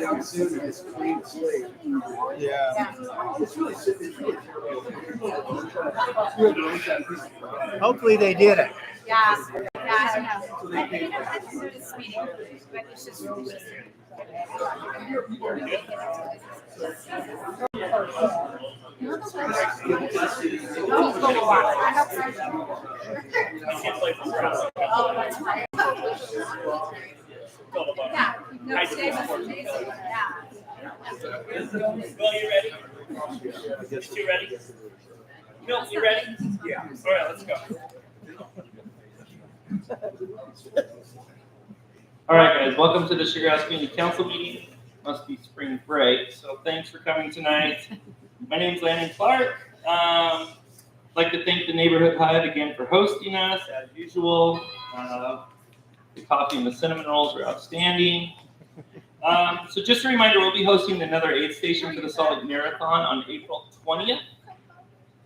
down soon and just clean slate. Yeah. It's really Hopefully they did it. Yeah, I know. I think I had to do this meeting, but it's just. Yeah, no, today was amazing. Yeah. Well, you ready? You ready? No, you ready? Yeah. All right, let's go. All right, guys, welcome to the Sugar House Community Council meeting. Must be spring break, so thanks for coming tonight. My name's Landon Clark. I'd like to thank the Neighborhood Hut again for hosting us, as usual. The coffee and the cinnamon rolls were outstanding. So just a reminder, we'll be hosting another aid station for the Salt Lake Marathon on April 20th.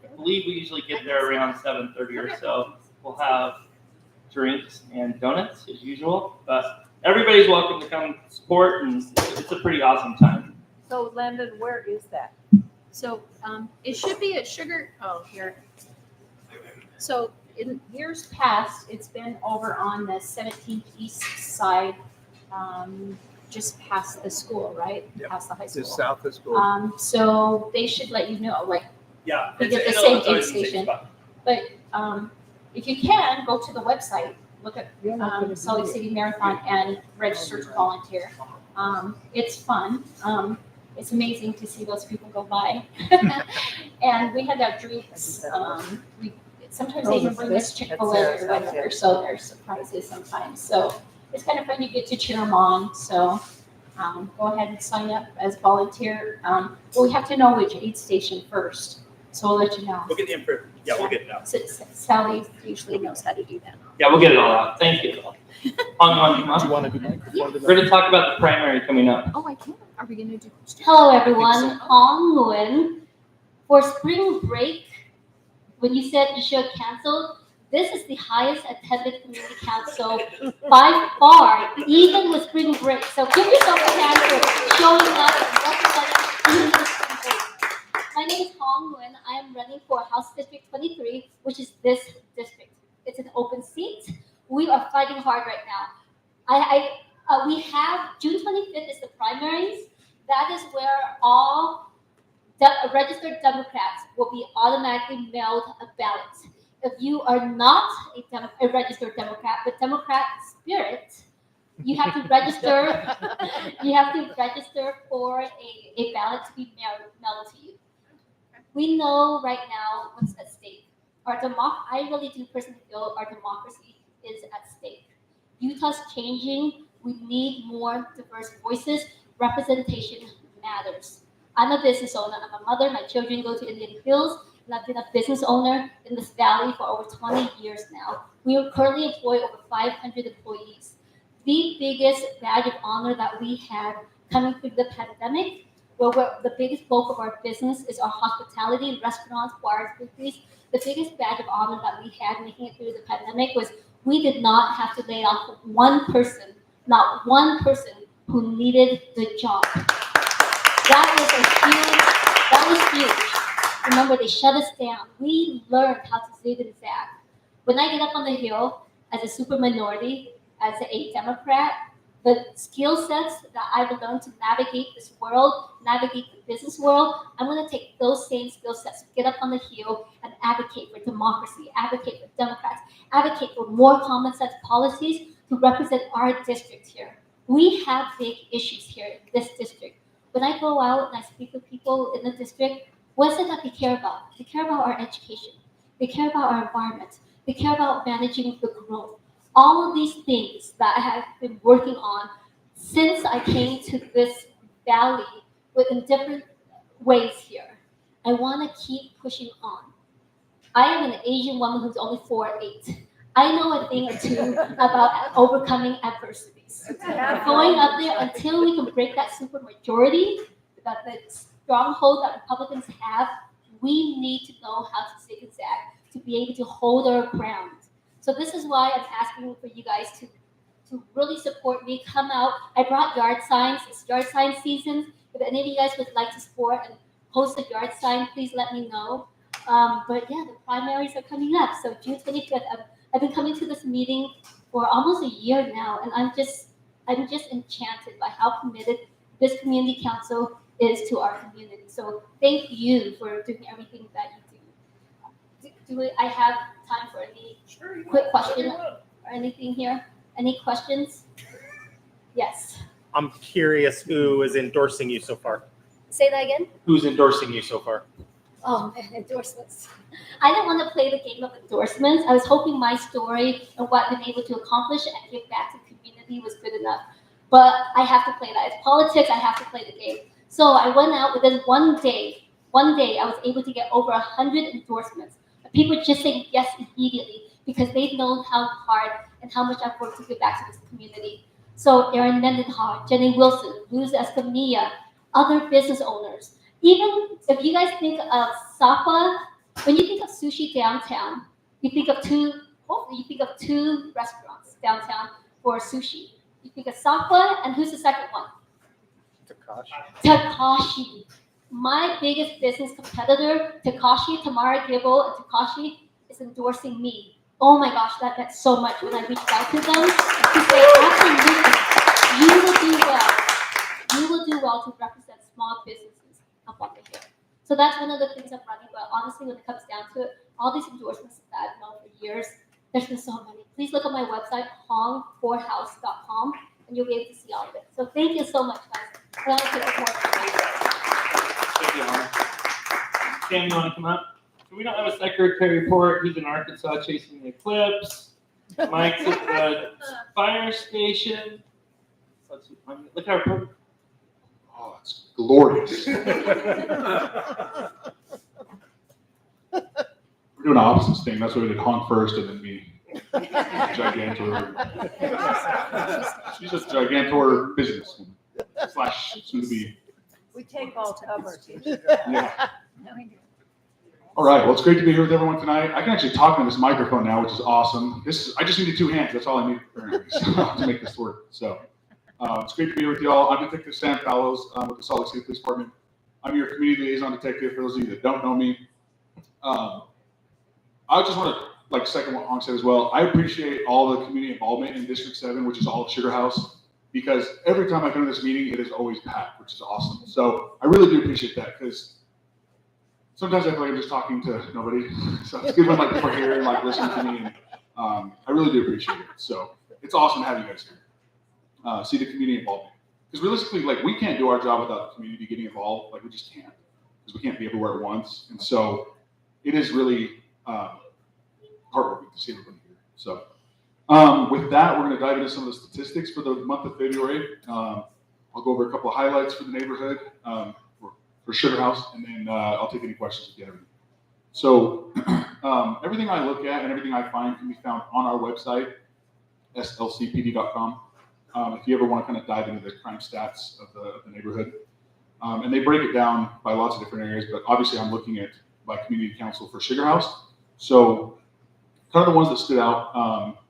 I believe we usually get there around 7:30 or so. We'll have drinks and donuts as usual, but everybody's welcome to come support, and it's a pretty awesome time. So, Landon, where is that? So it should be at Sugar. Oh, here. So, in years past, it's been over on the 17th East side, just past the school, right? Yep. Past the high school. Just south of school. So they should let you know, like, Yeah, we get the it's same always aid the same station. spot. But if you can, go to the website, look at Salt Lake City Marathon and register to volunteer. It's fun. It's amazing to see those people go by. And we had our drinks. Sometimes they even bring us Chick-fil-A or whatever, so there's surprises sometimes. So it's kind of fun. You get to cheer them on. So go ahead and sign up as volunteer. Well, we have to know which aid station first. So we'll let you know. We'll get the info. Yeah, we'll get it out. Sally usually knows how to do that. Yeah, we'll get it all out. Thank you. On Do you want to do microphone? We're going to talk about the primary coming up. Oh, I can. Are we gonna do? Hello everyone, Hong Nguyen. For spring break, when you said you should cancel, this is the highest attended community council by far, even with spring break. So give yourself a hand for showing up and representing spring break. My name is Hong Nguyen. I am running for House District 23, which is this district. It's an open seat. We are fighting hard right now. We have June 25th is the primaries. That is where all registered Democrats will be automatically mailed a ballot. If you are not a registered Democrat, but Democrat spirit, you have to register. You have to register for a ballot to be mailed to you. We know right now what's at stake. I really do personally feel our democracy is at stake. Utah's changing. We need more diverse voices. Representation matters. I'm a business owner. I'm a mother. My children go to Indian Hills, and I've been a business owner in this valley for over 20 years now. We currently employ over 500 employees. The biggest badge of honor that we had coming through the pandemic, where the biggest bulk of our business is our hospitality, restaurants, bars, bakeries. The biggest badge of honor that we had making it through the pandemic was we did not have to lay off one person, not one person who needed the job. That was huge. Remember, they shut us down. We learned how to zig and zag. When I get up on the hill as a super minority, as a Democrat, the skill sets that I've learned to navigate this world, navigate the business world, I'm going to take those same skill sets, get up on the hill and advocate for democracy, advocate for Democrats, advocate for more common sense policies to represent our district here. We have big issues here in this district. When I go out and I speak with people in the district, what is it that they care about? They care about our education. They care about our environment. They care about managing the growth. All of these things that I have been working on since I came to this valley in different ways here. I want to keep pushing on. I am an Asian woman who's only 4'8". I know a thing or two about overcoming adversities. Going up there until we can break that supermajority, that the stronghold that Republicans have, we need to know how to zig and zag to be able to hold our ground. So this is why I'm asking for you guys to to really support me. Come out. I brought yard signs. It's yard sign season. If any of you guys would like to support and post a yard sign, please let me know. But yeah, the primaries are coming up. So June 25th, I've been coming to this meeting for almost a year now, and I'm just enchanted by how committed this community council is to our community. So thank you for doing everything that you do. I have time for any quick question or anything here? Any questions? Yes. I'm curious who is endorsing you so far. Say that again? Who's endorsing you so far? Oh man, endorsements. I didn't want to play the game of endorsements. I was hoping my story and what I've been able to accomplish and give back to the community was good enough. But I have to play that. It's politics, I have to play the game. So I went out within one day I was able to get over 100 endorsements. People just saying yes immediately because they've known how hard and how much I've worked to give back to this community. So Erin Mendenhall, Jenny Wilson, Luz Escamilla, other business owners. Even if you guys think of Sapa, when you think of sushi downtown, you think of two restaurants downtown for sushi. You think of Sapa, and who's the second one? Takashi. My biggest business competitor, Takashi, Tamara Gibble, and Takashi is endorsing me. Oh my gosh, that meant so much when I reached out to them to say, absolutely, you will do well. You will do well to represent small businesses up on the hill. So that's one of the things I'm running. But honestly, when it comes down to it, all these endorsements that I've known for years, there's been so many. Please look at my website, hong4house.com, and you'll be able to see all of it. So thank you so much, guys. I want to take more information. Thank you, Hannah. Sam, you want to come up? So we don't have a secretary report. He's in Arkansas chasing the eclipse. Mike's at the fire station. Look at our program. Oh, it's glorious. We're doing the opposite thing. That's why we did honk first and then me. Gigantor. She's just Gigantor business / soon to be. We take all cover. Yeah. All right. Well, it's great to be here with everyone tonight. I can actually talk into this microphone now, which is awesome. I just needed 2 hands. That's all I need to make this work. So it's great to be here with y'all. I'm Detective Sam Fallows with the Salt Lake City Police Department. I'm your community liaison detective. For those of you that don't know me, I just want to second what Hong said as well. I appreciate all the community involvement in District 7, which is all of Sugar House, because every time I come to this meeting, it is always packed, which is awesome. So I really do appreciate that, because sometimes I feel like I'm just talking to nobody. So it's good when people are here and listen to me. And I really do appreciate it. So it's awesome to have you guys here. See the community involvement. Because realistically, we can't do our job without the community getting involved. We just can't, because we can't be everywhere at once. And so it is really heartwarming to see everybody here. So with that, we're going to dive into some of the statistics for the month of February. I'll go over a couple of highlights for the neighborhood for Sugar House, and then I'll take any questions if you have any. So everything I look at and everything I find can be found on our website, slcpd.com. If you ever want to kind of dive into the crime stats of the neighborhood. And they break it down by lots of different areas, but obviously I'm looking at by community council for Sugar House. So kind of the ones that stood out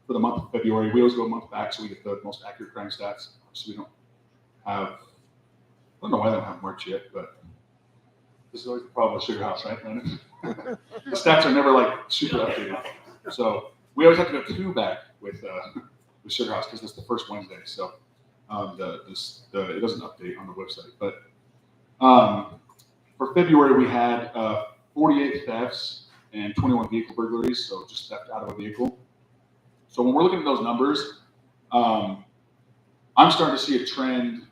for the month of February. We always go a month back so we get the most accurate crime stats. So we don't have, I don't know why they don't have March yet, but this is always the problem with Sugar House, right, Landon? The stats are never super updated. So we always have to go 2 back with Sugar House because it's the first Wednesday. So it doesn't update on the website. But for February, we had 48 thefts and 21 vehicle burglaries, so just theft out of a vehicle. So when we're looking at those numbers, I'm starting to see a trend,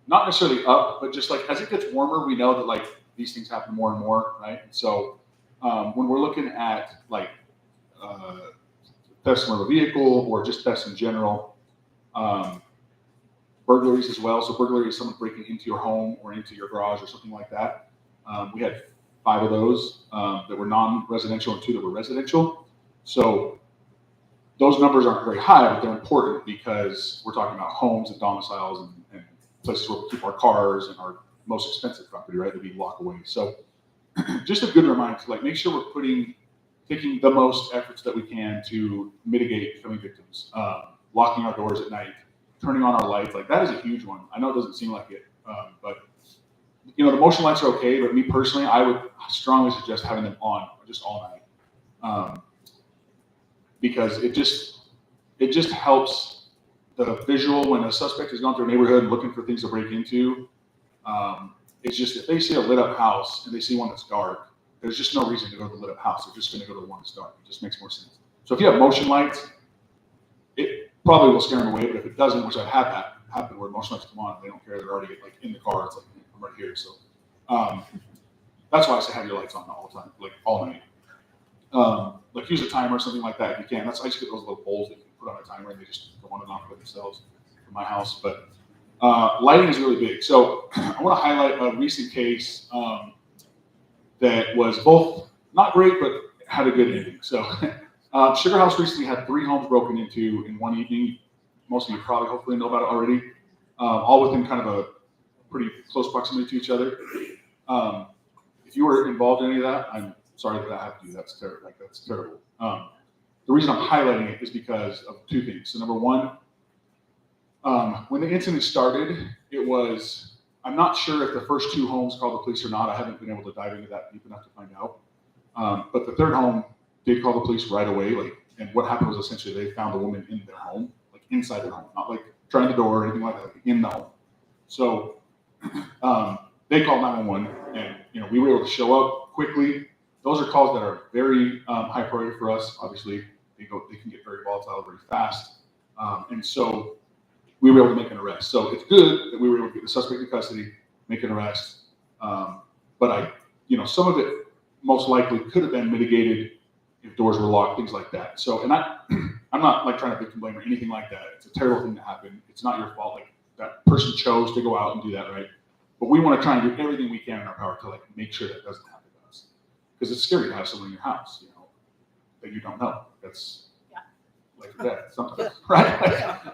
not necessarily up, but just as it gets warmer, we know that these things happen more and more, right? So when we're looking at thefts from a vehicle or just thefts in general, burglaries as well. So burglary is someone breaking into your home or into your garage or something like that. We had 5 of those that were non-residential and 2 that were residential. So those numbers aren't very high, but they're important because we're talking about homes and domiciles and places where we keep our cars and our most expensive property, right, that we lock away. So just a good reminder to make sure we're taking the most efforts that we can to mitigate becoming victims, locking our doors at night, turning on our lights, like that is a huge one. I know it doesn't seem like it, but the motion lights are okay. But me personally, I would strongly suggest having them on just all night, because it just helps the visual when a suspect is going through a neighborhood and looking for things to break into. It's just if they see a lit up house and they see one that's dark, there's just no reason to go to the lit up house. They're just going to go to the one that's dark. It just makes more sense. So if you have motion lights, it probably will scare them away. But if it doesn't, which I've had that happen where motion lights come on, they don't care. They're already like in the car. It's like I'm right here. So that's why I say have your lights on all the time, like all night. Like use a timer or something like that if you can. I just get those little bowls that you can put on a timer and they just go on and off by themselves in my house. But lighting is really big. So I want to highlight a recent case that was both not great, but had a good ending. So Sugar House recently had 3 homes broken into in one evening. Most of you probably hopefully know about it already. All within kind of a pretty close proximity to each other. If you were involved in any of that, I'm sorry that happened to you. That's terrible. That's terrible. The reason I'm highlighting it is because of 2 things. So number one, when the incident started, I'm not sure if the first 2 homes called the police or not. I haven't been able to dive into that deep enough to find out. But the 3rd home did call the police right away. And what happened was essentially they found a woman in their home, like inside their home, not like trying the door or anything like that, in the home. So they called 911, and we were able to show up quickly. Those are calls that are very high priority for us. Obviously, they can get very volatile very fast, and so we were able to make an arrest. So it's good that we were able to get the suspect in custody, make an arrest. But some of it most likely could have been mitigated if doors were locked, things like that. So, and I'm not like trying to victim blame or anything like that. It's a terrible thing that happened. It's not your fault. Like that person chose to go out and do that, right? But we want to try and do everything we can in our power to make sure that doesn't happen to us, because it's scary to have someone in your house, that you don't know. That's like your dad, sometimes, right?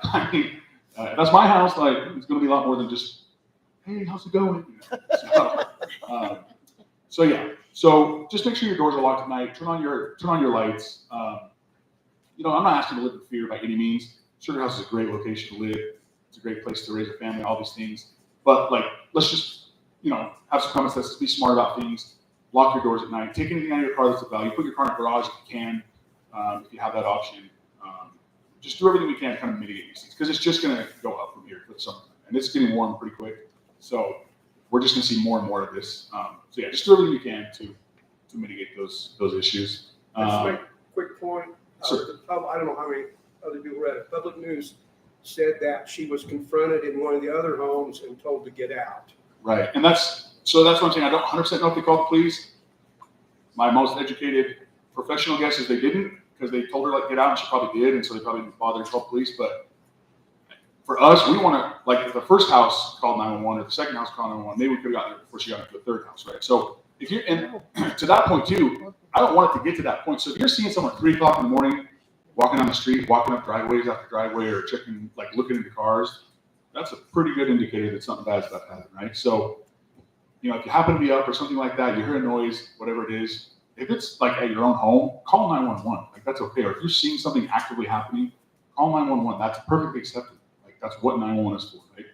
I mean, that's my house. Like it's going to be a lot more than just, hey, how's it going? So yeah. So just make sure your doors are locked at night. Turn on your lights. I'm not asking to live in fear by any means. Sugar House is a great location to live. It's a great place to raise a family. All these things. But let's just have some common sense. Be smart about things. Lock your doors at night. Take anything out of your car that's of value. Put your car in a garage if you can, if you have that option. Just do everything we can to kind of mitigate these things, because it's just going to go up from here for the summertime, and it's getting warm pretty quick. So we're just going to see more and more of this. So yeah, just do everything we can to mitigate those issues. Just make a quick point. Sure. I don't know how many other people read it. Public News said that she was confronted in one of the other homes and told to get out. Right, and that's what I'm saying. I don't 100% know if they called the police. My most educated professional guess is they didn't, because they told her get out, and she probably did, and so they probably didn't bother to call the police. but for us, we want to, if the first house called 911 or the second house called 911, maybe we could have gotten there before she got into the 3rd house, right? So if you're to that point too, I don't want it to get to that point. So if you're seeing someone at 3 o'clock in the morning, walking down the street, walking up driveways after driveway, or checking, looking into cars, that's a pretty good indicator that something bad's about to happen, right? So, if you happen to be up or something like that, you hear a noise, whatever it is, if it's at your own home, call 911. That's okay. Or if you're seeing something actively happening, call 911. That's perfectly acceptable. That's what 911 is for, right?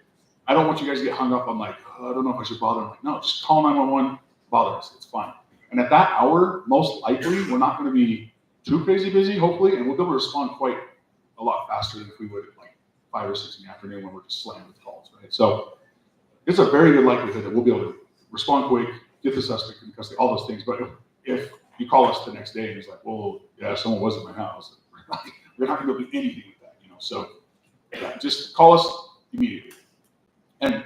I don't want you guys to get hung up on I don't know if I should bother. I'm no, just call 911, bother us. It's fine. And at that hour, most likely, we're not going to be too crazy busy, hopefully, and we'll be able to respond quite a lot faster than if we would at 5 or 6 in the afternoon when we're just slammed with calls, right? So it's a very good likelihood that we'll be able to respond quick, get the suspect in custody, all those things. But if you call us the next day and it's well, yeah, someone was in my house, we're not going to do anything with that, So just call us immediately. And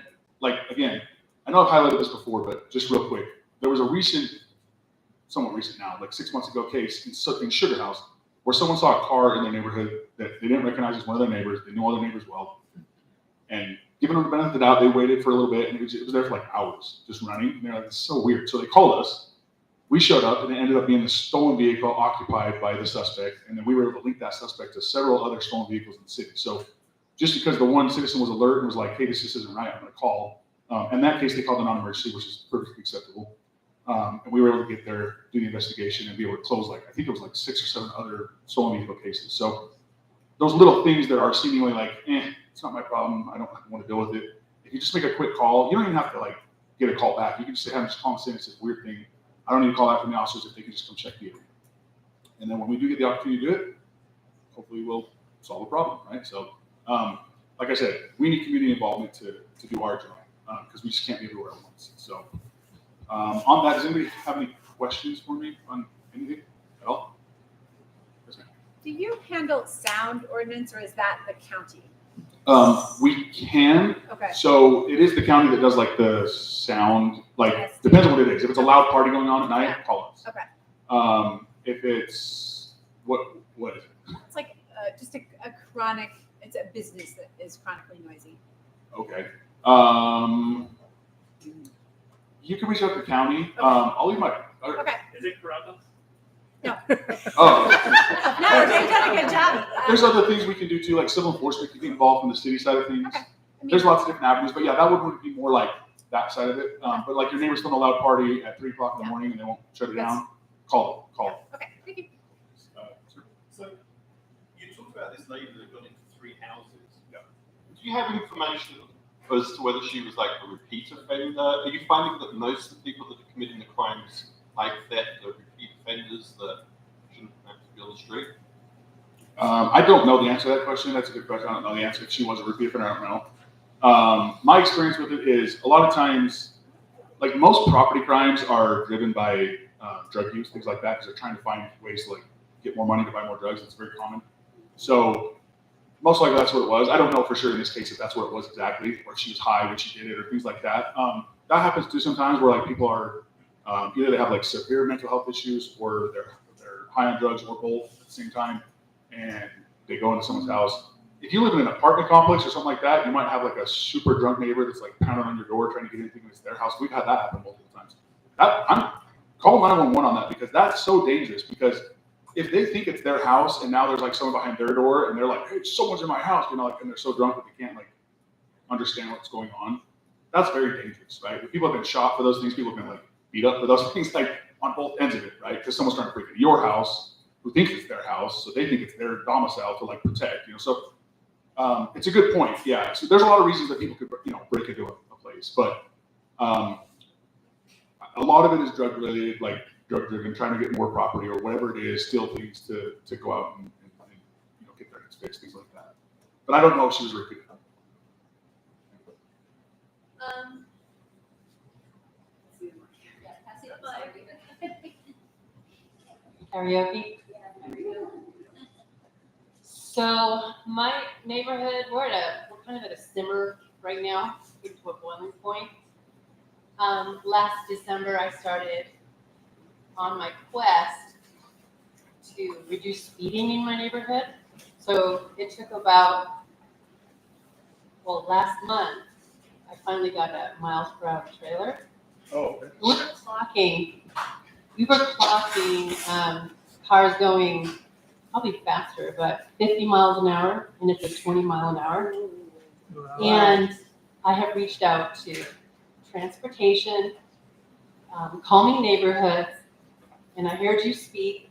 again, I know I've highlighted this before, but just real quick, there was a somewhat recent now, 6 months ago case in Sugar House where someone saw a car in their neighborhood that they didn't recognize as one of their neighbors. They knew all their neighbors well. And given them the benefit of the doubt, they waited for a little bit, and it was there for hours, just running. And they're it's so weird. So they called us. We showed up, and it ended up being the stolen vehicle occupied by the suspect. And then we were able to link that suspect to several other stolen vehicles in the city. So just because the one citizen was alert and was hey, this just isn't right, I'm going to call. In that case, they called a non-emergency, which is perfectly acceptable. And we were able to get there, do the investigation, and be able to close I think it was 6 or 7 other stolen vehicle cases. So those little things that are seemingly It's not my problem. I don't want to deal with it. If you just make a quick call, you don't even have to like get a call back. You can just say, I'm just calling saying it's this weird thing. I don't need to call out from the officers if they can just come check the area. And then when we do get the opportunity to do it, hopefully we'll solve the problem, right? So, like I said, we need community involvement to do our job because we just can't be everywhere at once. So, on that, does anybody have any questions for me on anything at all? Yes, ma'am. Do you handle sound ordinance or is that the county? We can. Okay. So it is the county that does like the sound, like depends on what it is. If it's a loud party going on at night, Yeah. call us. Okay. If it's what is it? It's like just a chronic, it's a business that is chronically noisy. Okay. You can reach out to the county. I'll leave my. Okay. Is it Corrado? Oh. No, they've done a good job. There's other things we can do too, like civil enforcement can get involved from the city side of things. Okay. I mean, There's lots of different avenues, but yeah, that would be more like that side of it. But like your neighbor's throwing a loud party at 3 o'clock in the morning and they won't shut it down, call them. Okay, thank you. Sure. So you talked about this lady that got into 3 houses. Yeah. Do you have information as to whether she was like a repeat offender? Are you finding that most of the people that are committing the crimes like theft are repeat offenders that shouldn't have to be on the street? I don't know the answer to that question. That's a good question. I don't know the answer. If she was a repeat offender, I don't know. My experience with it is a lot of times, like most property crimes are driven by drug use, things like that, because they're trying to find ways to like get more money to buy more drugs. It's very common. So most likely that's what it was. I don't know for sure in this case if that's what it was exactly, or if she was high when she did it, or things like that. That happens too sometimes where like people are either they have like severe mental health issues, or they're high on drugs, or both at the same time, and they go into someone's house. If you live in an apartment complex or something like that, you might have like a super drunk neighbor that's like pounding on your door trying to get anything into their house. We've had that happen multiple times. I'm calling 911 on that because that's so dangerous. Because if they think it's their house and now there's like someone behind their door and they're like, hey, someone's in my house, you know, like, and they're so drunk that they can't like understand what's going on. That's very dangerous, right? If people have been shot for those things, people have been like beat up for those things, like on both ends of it, right? Because someone's trying to break into your house who thinks it's their house, so they think it's their domicile to like protect, you know. So it's a good point, yeah. So there's a lot of reasons that people could, you know, break into a place, but a lot of it is drug related, like drug driven, trying to get more property or whatever it is, steal things to go out and you know, get their needs fixed, things like that. But I don't know if she was repeated. Karaoke. So my neighborhood, we're kind of at a simmer right now, getting to a boiling point. Last December, I started on my quest to reduce speeding in my neighborhood. So it took about, well, last month, I finally got a miles per hour trailer. Oh, okay. We were clocking cars going probably faster, but 50 miles an hour, and it's a 20 mile an hour. And I have reached out to transportation, calming neighborhoods, and I heard you speak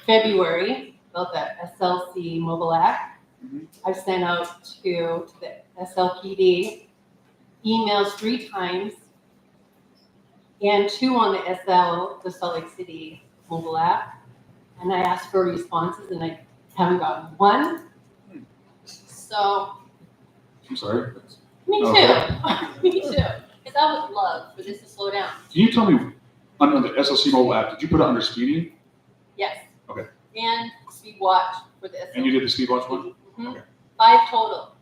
February about the SLC mobile app. Mhm. I've sent out to the SLPD emails 3 times, and 2 on the Salt Lake City mobile app. And I asked for responses and I haven't gotten one. So. I'm sorry. Me too. Oh, Me too. Because I would love for this to slow down. Can you tell me, on the SLC mobile app, did you put it under speeding? Yes. Okay. And speed watch for the SLC. And you did the speed watch one? Mhm. Okay. 5 total.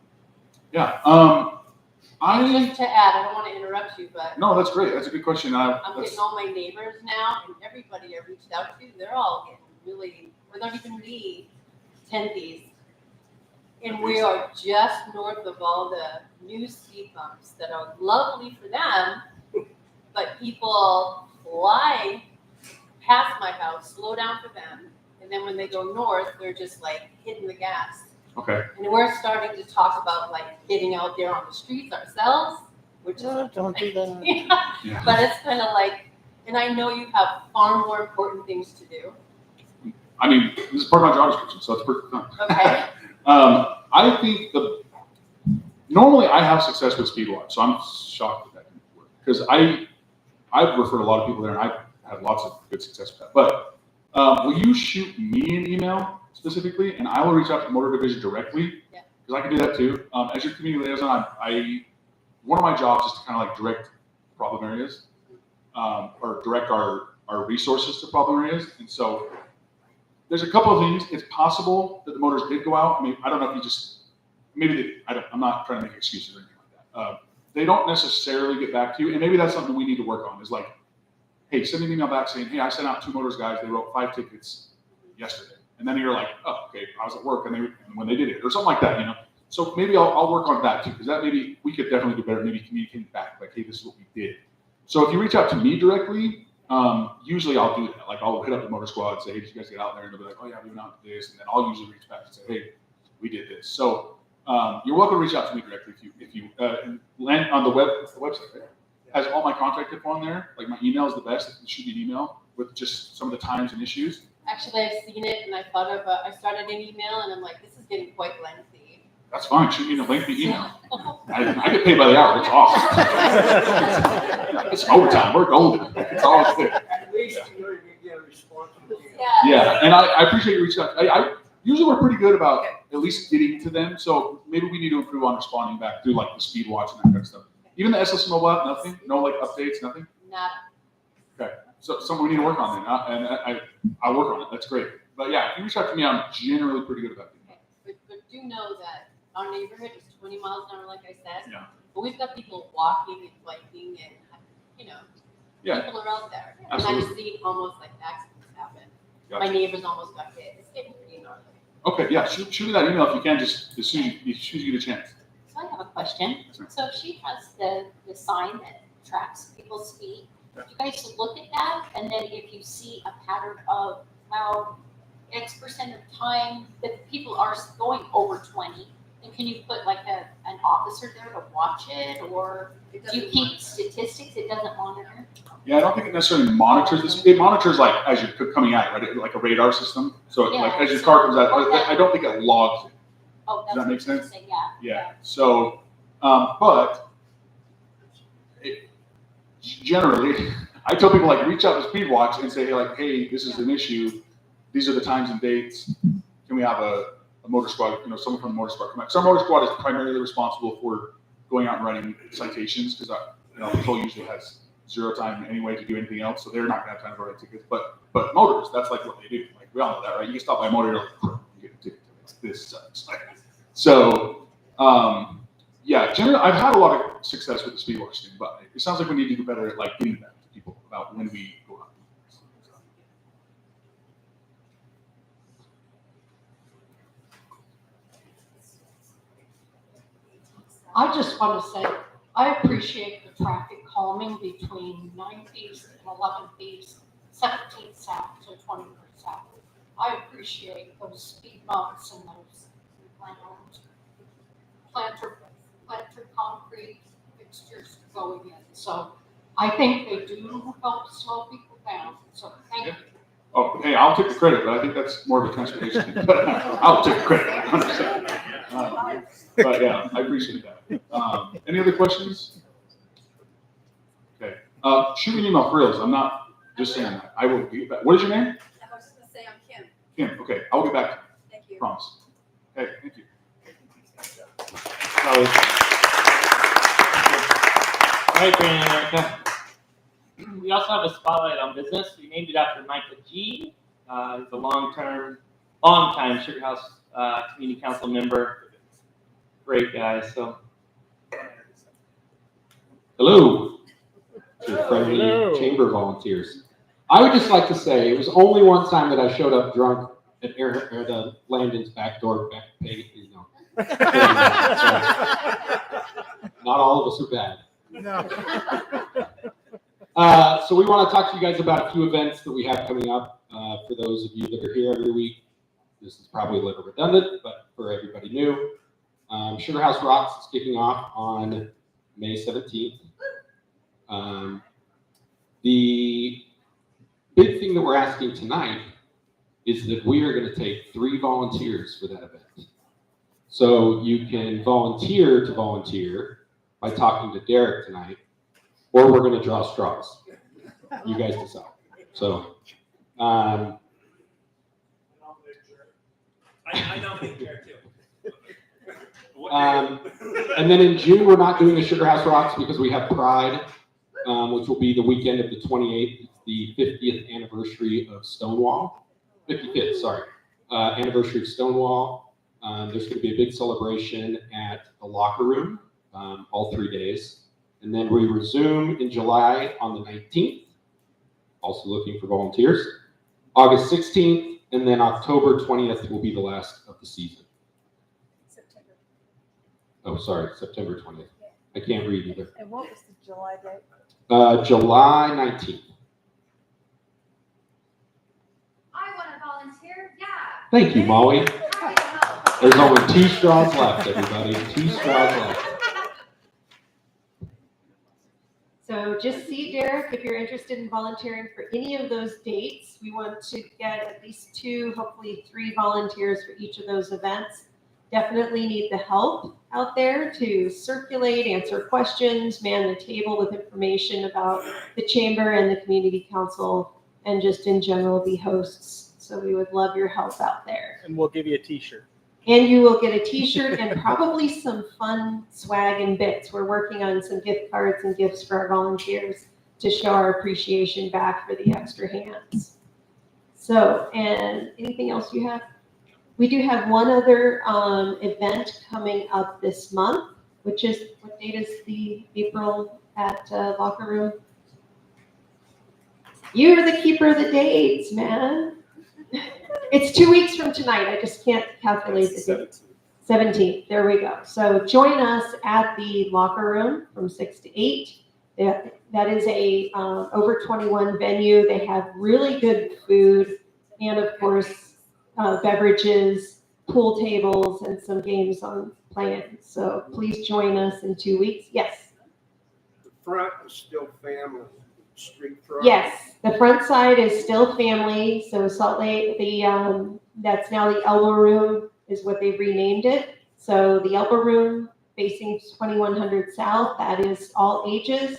Yeah. Just to add, I don't want to interrupt you, but No, that's great. That's a good question. I'm getting all my neighbors now, and everybody I reached out to, they're all getting really, without even me, 10 Ps. And we are just north of all the new speed bumps that are lovely for them, but people fly past my house, slow down for them, and then when they go north, they're just like hitting the gas. Okay. And we're starting to talk about like getting out there on the streets ourselves, which is Don't do that. Yeah. but it's kind of like, and I know you have far more important things to do. I mean, this is part of my job description, so it's perfect. Okay. I think normally I have success with Speedwatch, so I'm shocked that didn't work because I've referred a lot of people there and I've had lots of good success with that. But will you shoot me an email specifically, and I will reach out to the motor division directly? Yeah. Because I can do that too. As your community liaison, one of my jobs is to kind of like direct problem areas, or direct our resources to problem areas. And so there's a couple of things. It's possible that the motors did go out. I mean, I don't know if you just, I'm not trying to make excuses or anything like that. They don't necessarily get back to you. And maybe that's something we need to work on is like, hey, send me an email back saying, hey, I sent out 2 motors guys. They wrote 5 tickets yesterday. And then you're like, oh, okay, I was at work and when they did it or something like that, you know? So maybe I'll work on that too, because that maybe we could definitely do better, maybe communicating back, like, hey, this is what we did. So if you reach out to me directly, usually I'll do that. Like I'll hit up the motor squad and say, hey, did you guys get out there? And they'll be like, oh yeah, we went out to this. And then I'll usually reach back and say, hey, we did this. So you're welcome to reach out to me directly if you land on the website, right? Has all my contact info on there. Like my email is the best. It should be an email with just some of the times and issues. Actually, I've seen it and I thought of, I started an email and I'm like, this is getting quite lengthy. That's fine. Shoot me a lengthy email. I get paid by the hour. It's awesome. It's overtime. We're golden. It's all good. At least you know you're gonna get a response from them. Yeah, and I appreciate you reaching out. I usually we're pretty good about at least getting to them. So maybe we need to improve on responding back through like the speed watch and that kind of stuff. Even the SLS mobile app, nothing. No like updates, nothing. Nada. Okay, so something we need to work on then, and I'll work on it. That's great. But yeah, if you reach out to me, I'm generally pretty good about it. Okay. But do know that our neighborhood is 20 miles an hour, like I said. Yeah. But we've got people walking and biking and, you know, Yeah. people are out there. Absolutely. And I've seen almost like accidents happen. Gotcha. My neighbors almost got hit. It's getting pretty gnarly. Okay, yeah, shoot me that email if you can, just as soon as you get a chance. So I have a question. So she has the sign that tracks people's speed. You guys look at that, and then if you see a pattern of how X% of time that people are going over 20, then can you put like an officer there to watch it, or do you keep statistics? It doesn't monitor. Yeah, I don't think it necessarily monitors this. It monitors like as you're coming out, right? Like a radar system. So like as your car comes out, I don't think it logs it. Oh, that's Does that make what you're sense? saying, Yeah. Yeah. So, but generally, I tell people like reach out to Speedwatch and say like, hey, this is an issue. These are the times and dates. Can we have a motor squad? You know, someone from the motor squad come out. So our motor squad is primarily responsible for going out and running citations because patrol usually has 0 time anyway to do anything else, so they're not gonna have time to write tickets. But motors, that's like what they do. Like we all know that, right? You can stop by a motor, you're like, you get a ticket. This sucks. So, yeah, generally, I've had a lot of success with the Speedwatch thing, but it sounds like we need to do better at like getting back to people about when we go out. I just want to say, I appreciate the traffic calming between 9th East and 11th East, 17th South to 21st South. I appreciate those speed bumps and those planter concrete fixtures going in. So I think they do help slow people down. So thank you. Oh, hey, I'll take the credit, but I think that's more of a transportation thing. But I'll take the credit, 100%. But yeah, I appreciate that. Any other questions? Okay. Shoot me an email for reals. I'm not just saying that. I will get back. What is your name? I was just gonna say, I'm Kim. Kim. Okay. I'll get back to you. Thank you. Promise. Okay. Thank you. All right, Brandon and Erica. We also have a spotlight on business. We named it after Michael G. He's a long-time Sugar House Community Council member. Great guy. So, hello, to friendly chamber volunteers. I would just like to say it was only one time that I showed up drunk at Landon's back door, back pay, you know. Not all of us are bad. No. So we want to talk to you guys about a few events that we have coming up. For those of you that are here every week, this is probably a little redundant, but for everybody new, Sugar House Rocks is kicking off on May 17th. The big thing that we're asking tonight is that we are going to take 3 volunteers for that event. So you can volunteer to volunteer by talking to Derek tonight, or we're going to draw straws. You guys decide. So, I nominate Jared too. and then in June, we're not doing the Sugar House Rocks because we have Pride, which will be the weekend of the 28th. It's the 50th anniversary of Stonewall. 55th, sorry. Anniversary of Stonewall. There's going to be a big celebration at the Locker Room all 3 days. And then we resume in July on the 19th. Also looking for volunteers. August 16th, and then October 20th will be the last of the season. September. Oh, sorry, September 20th. I can't read either. And what was the July date? July 19th. I want to volunteer. Yeah. Thank you, Molly. Happy to help. There's only 2 straws left, everybody. 2 straws left. So just see Derek if you're interested in volunteering for any of those dates. We want to get at least 2, hopefully 3 volunteers for each of those events. Definitely need the help out there to circulate, answer questions, man the table with information about the chamber and the community council, and just in general be hosts. So we would love your help out there. And we'll give you a t-shirt. And you will get a t-shirt and probably some fun swag and bits. We're working on some gift cards and gifts for our volunteers to show our appreciation back for the extra hands. So, and anything else you have? We do have one other event coming up this month, which is, what date is the April at Locker Room? You're the keeper of the dates, man. It's 2 weeks from tonight. I just can't calculate the date. 17th. There we go. So join us at the Locker Room from 6 to 8. That is a over 21 venue. They have really good food and, of course, beverages, pool tables, and some games on plans. So please join us in 2 weeks. Yes. The front is still family. Street front. Yes, the front side is still family. So Salt Lake, that's now the Elbow Room is what they've renamed it. So the Elbow Room facing 2100 South, that is all ages.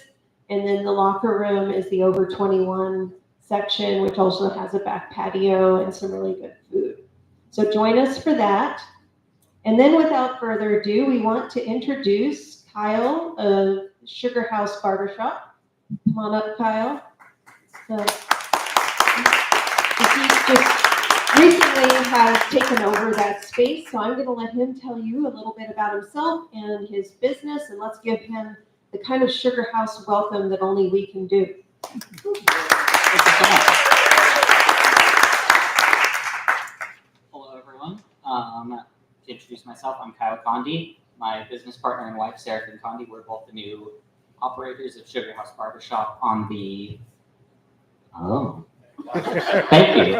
And then the Locker Room is the over 21 section, which also has a back patio and some really good food. So join us for that. And then without further ado, we want to introduce Kyle of Sugar House Barbershop. Come on up, Kyle. So, he just recently has taken over that space, so I'm going to let him tell you a little bit about himself and his business, and let's give him the kind of Sugar House welcome that only we can do. Thank you so much. Hello, everyone. To introduce myself, I'm Kyle Condi. My business partner and wife, Sarah Condi, we're both the new operators of Sugar House Barbershop on the, thank you.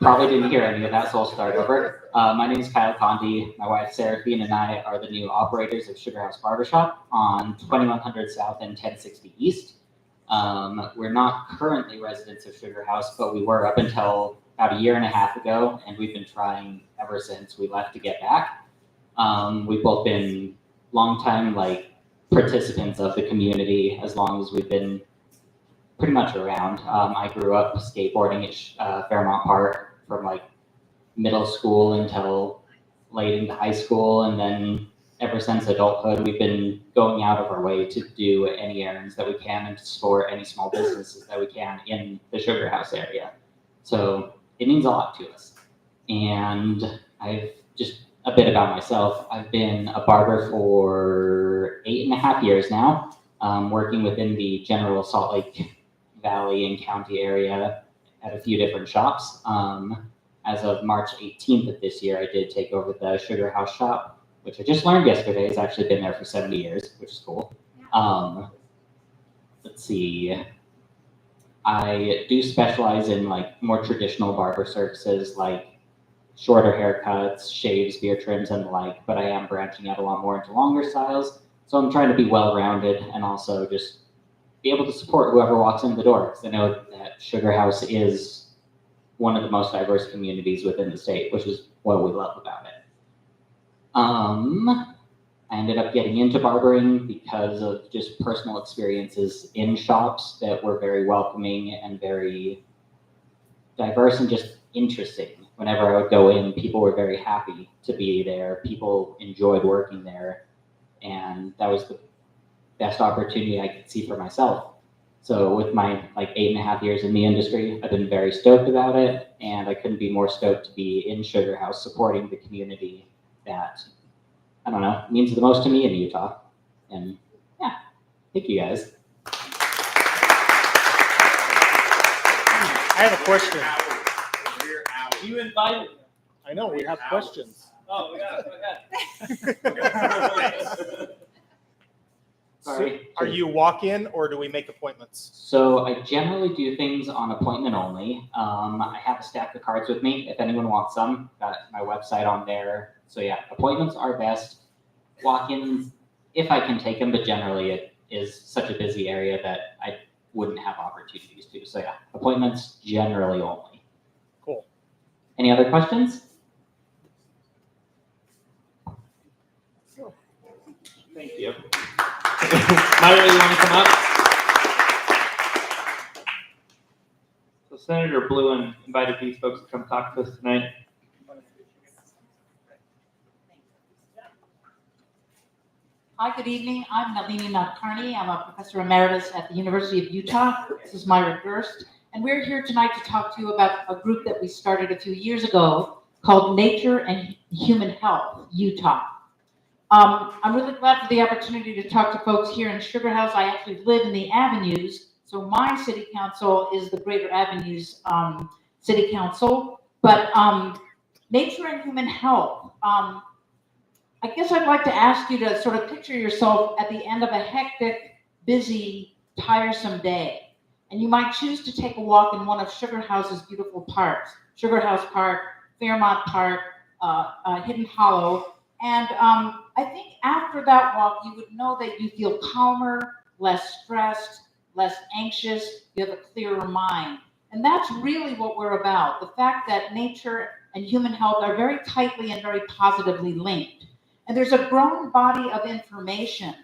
Probably didn't hear any of that, so I'll start over. My name is Kyle Condi. My wife, Seraphine, and I are the new operators of Sugar House Barbershop on 2100 South and 1060 East. We're not currently residents of Sugar House, but we were up until about 1.5 years ago, and we've been trying ever since we left to get back. We've both been longtime, participants of the community as long as we've been pretty much around. I grew up skateboarding at Fairmont Park from middle school until late into high school, and then ever since adulthood, we've been going out of our way to do any errands that we can and to support any small businesses that we can in the Sugar House area. So it means a lot to us. And I've just a bit about myself. I've been a barber for 8.5 years now, working within the general Salt Lake Valley and County area at a few different shops. As of March 18th of this year, I did take over the Sugar House shop, which I just learned yesterday has actually been there for 70 years, which is cool. Let's see. I do specialize in more traditional barber services like shorter haircuts, shaves, beard trims, and the like, but I am branching out a lot more into longer styles. So I'm trying to be well-rounded and also just be able to support whoever walks in the door. Because I know that Sugar House is one of the most diverse communities within the state, which is what we love about it. I ended up getting into barbering because of just personal experiences in shops that were very welcoming and very diverse and just interesting. Whenever I would go in, people were very happy to be there. People enjoyed working there. And that was the best opportunity I could see for myself. So with my 8.5 years in the industry, I've been very stoked about it. And I couldn't be more stoked to be in Sugar House supporting the community that, I don't know, means the most to me in Utah. And yeah, thank you guys. I have a question. You invited. I know, we have questions. Oh, go ahead. Sorry. Are you walk-in or do we make appointments? So I generally do things on appointment only. I have a stack of cards with me if anyone wants some. Got my website on there. So yeah, appointments are best. Walk-ins, if I can take them, but generally it is such a busy area that I wouldn't have opportunities to. So yeah, appointments generally only. Cool. Any other questions? Thank you. Myra, you want to come up? So Senator Bluen invited these folks to come talk to us tonight. Hi, good evening. I'm Nalini Nadkarni. I'm a professor emeritus at the University of Utah. This is Myra Durst. And we're here tonight to talk to you about a group that we started a few years ago called Nature and Human Health, Utah. I'm really glad for the opportunity to talk to folks here in Sugar House. I actually live in the Avenues, so my city council is the Greater Avenues City Council. But Nature and Human Health, I guess I'd like to ask you to sort of picture yourself at the end of a hectic, busy, tiresome day. And you might choose to take a walk in one of Sugar House's beautiful parks, Sugar House Park, Fairmont Park, Hidden Hollow. And I think after that walk, you would know that you feel calmer, less stressed, less anxious, you have a clearer mind. And that's really what we're about, the fact that nature and human health are very tightly and very positively linked. And there's a growing body of information,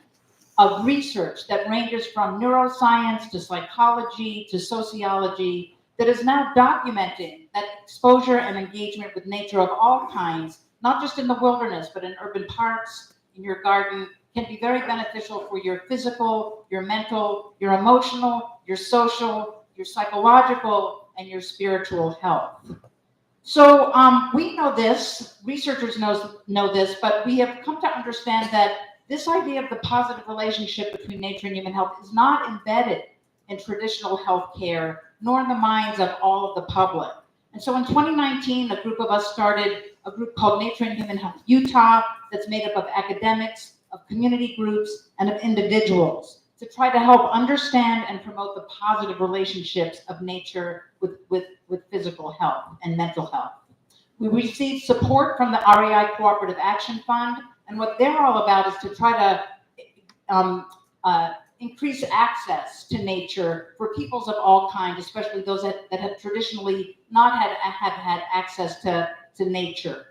of research that ranges from neuroscience to psychology to sociology that is now documenting that exposure and engagement with nature of all kinds, not just in the wilderness, but in urban parks, in your garden, can be very beneficial for your physical, your mental, your emotional, your social, your psychological, and your spiritual health. So we know this, researchers know this, but we have come to understand that this idea of the positive relationship between nature and human health is not embedded in traditional healthcare, nor in the minds of all of the public. And so in 2019, a group of us started a group called Nature and Human Health Utah that's made up of academics, of community groups, and of individuals to try to help understand and promote the positive relationships of nature with physical health and mental health. We received support from the REI Cooperative Action Fund, and what they're all about is to try to increase access to nature for peoples of all kinds, especially those that have traditionally not had access to nature.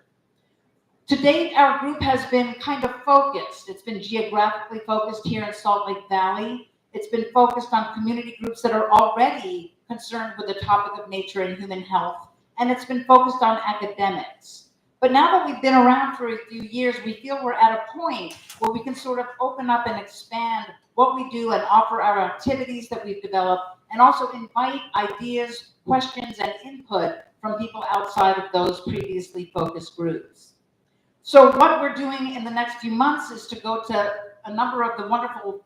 To date, our group has been kind of focused. It's been geographically focused here in Salt Lake Valley. It's been focused on community groups that are already concerned with the topic of nature and human health, and it's been focused on academics. But now that we've been around for a few years, we feel we're at a point where we can sort of open up and expand what we do and offer our activities that we've developed, and also invite ideas, questions, and input from people outside of those previously focused groups. So what we're doing in the next few months is to go to a number of the wonderful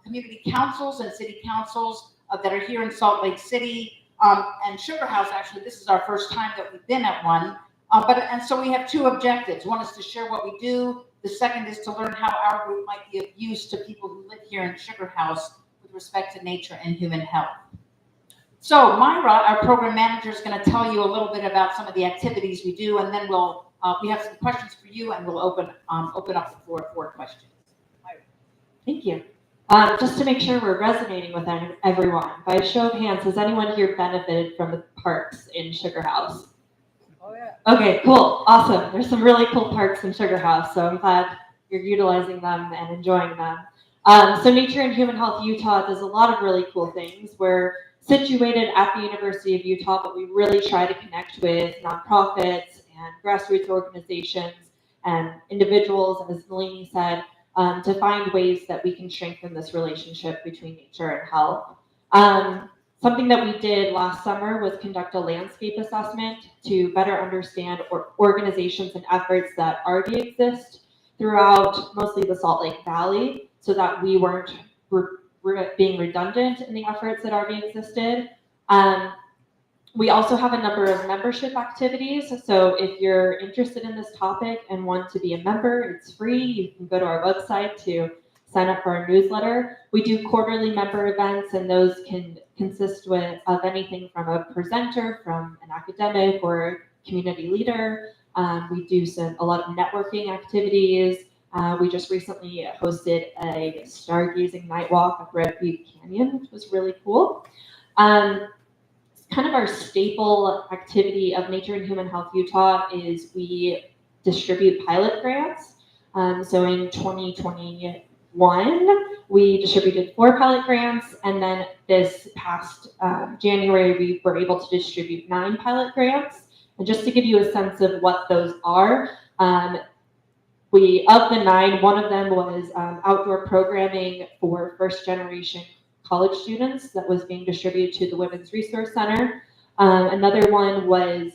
community councils and city councils that are here in Salt Lake City, and Sugar House. Actually, this is our first time that we've been at one. And so we have two objectives. One is to share what we do. The second is to learn how our group might be of use to people who live here in Sugar House with respect to nature and human health. So Myra, our program manager, is going to tell you a little bit about some of the activities we do, and then we have some questions for you, and we'll open up the floor for questions. Thank you. Just to make sure we're resonating with everyone, by a show of hands, has anyone here benefited from the parks in Sugar House? Oh, yeah. Okay, cool, awesome. There's some really cool parks in Sugar House, so I'm glad you're utilizing them and enjoying them. So Nature and Human Health Utah does a lot of really cool things. We're situated at the University of Utah, but we really try to connect with nonprofits and grassroots organizations and individuals, as Nalini said, to find ways that we can strengthen this relationship between nature and health. Something that we did last summer was conduct a landscape assessment to better understand organizations and efforts that already exist throughout mostly the Salt Lake Valley, so that we weren't being redundant in the efforts that already existed. We also have a number of membership activities. So if you're interested in this topic and want to be a member, it's free. You can go to our website to sign up for our newsletter. We do quarterly member events, and those can consist of anything from a presenter, from an academic or community leader. We do a lot of networking activities. We just recently hosted a stargazing night walk at Red Butte Canyon, which was really cool. Kind of our staple activity of Nature and Human Health Utah is we distribute pilot grants. So in 2021, we distributed 4 pilot grants, and then this past January, we were able to distribute 9 pilot grants. And just to give you a sense of what those are, of the 9, one of them was outdoor programming for first generation college students that was being distributed to the Women's Resource Center. Another one was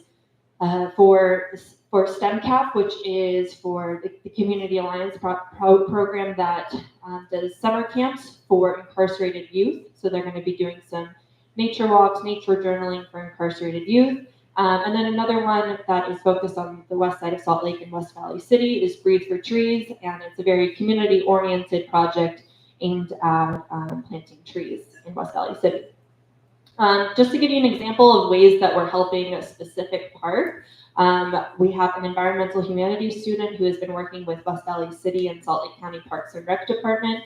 for STEMCAP, which is for the Community Alliance program that does summer camps for incarcerated youth. So they're going to be doing some nature walks, nature journaling for incarcerated youth. And then another one that is focused on the west side of Salt Lake and West Valley City is Breathe for Trees, and it's a very community-oriented project aimed at planting trees in West Valley City. Just to give you an example of ways that we're helping a specific park, we have an environmental humanities student who has been working with West Valley City and Salt Lake County Parks and Rec Department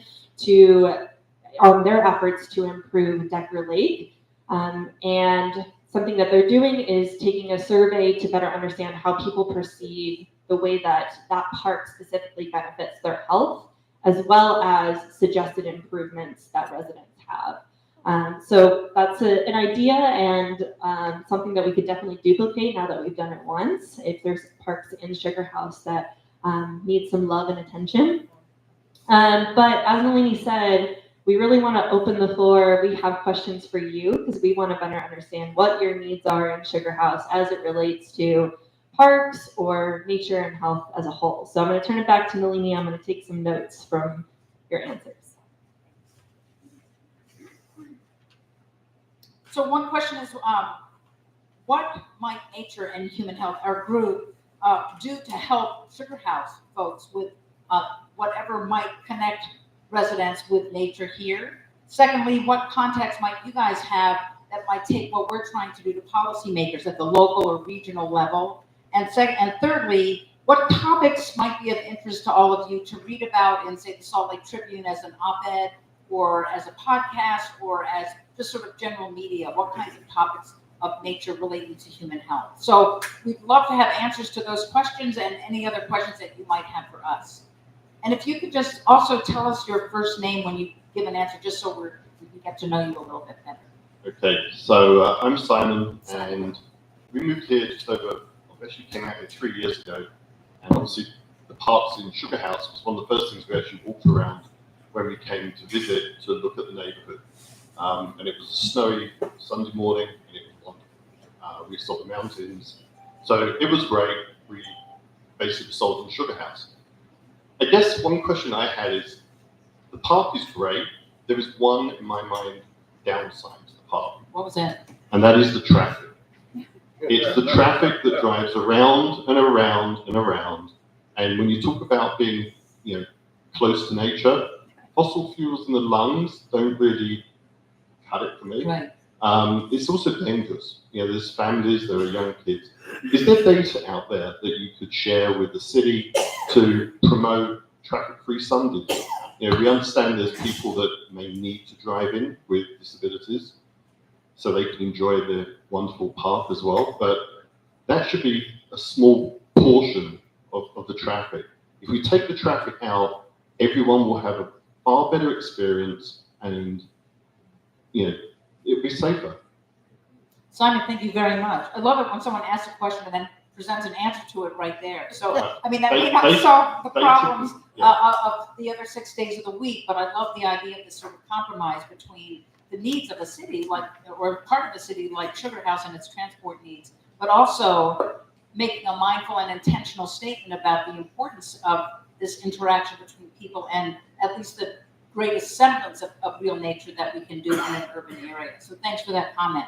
on their efforts to improve Decker Lake. And something that they're doing is taking a survey to better understand how people perceive the way that that park specifically benefits their health, as well as suggested improvements that residents have. So that's an idea and something that we could definitely duplicate now that we've done it once, if there's parks in Sugar House that need some love and attention. But as Nalini said, we really want to open the floor. We have questions for you because we want to better understand what your needs are in Sugar House as it relates to parks or nature and health as a whole. So I'm going to turn it back to Nalini. I'm going to take some notes from your answers. So one question is, what might Nature and Human Health, our group, do to help Sugar House folks with whatever might connect residents with nature here? Secondly, what context might you guys have that might take what we're trying to do to policymakers at the local or regional level? And thirdly, what topics might be of interest to all of you to read about in, say, the Salt Lake Tribune as an op-ed or as a podcast or as just sort of general media? What kinds of topics of nature relating to human health? So we'd love to have answers to those questions and any other questions that you might have for us. And if you could just also tell us your first name when you give an answer, just so we can get to know you a little bit better. Okay, so I'm Simon, and we moved here just over, actually came out here 3 years ago, and obviously the parks in Sugar House was one of the first things we actually walked around when we came to visit to look at the neighborhood. And it was a snowy Sunday morning, and it was wonderful. We saw the mountains, so it was great. We basically sold in Sugar House. I guess one question I had is, the park is great. There is one, in my mind, downside to the park. What was that? And that is the traffic. It's the traffic that drives around and around and around. And when you talk about being, close to nature, fossil fuels in the lungs don't really cut it for me. Right. It's also dangerous. There's families, there are young kids. Is there data out there that you could share with the city to promote traffic-free Sundays? We understand there's people that may need to drive in with disabilities so they can enjoy the wonderful park as well. But that should be a small portion of the traffic. If we take the traffic out, everyone will have a far better experience, and it'll be safer. Simon, thank you very much. I love it when someone asks a question and then presents an answer to it right there. So, I mean, that may not solve the problems of the other 6 days of the week, but I love the idea of this sort of compromise between the needs of a city, or part of the city like Sugar House and its transport needs, but also making a mindful and intentional statement about the importance of this interaction between people and at least the greatest semblance of real nature that we can do in an urban area. So thanks for that comment.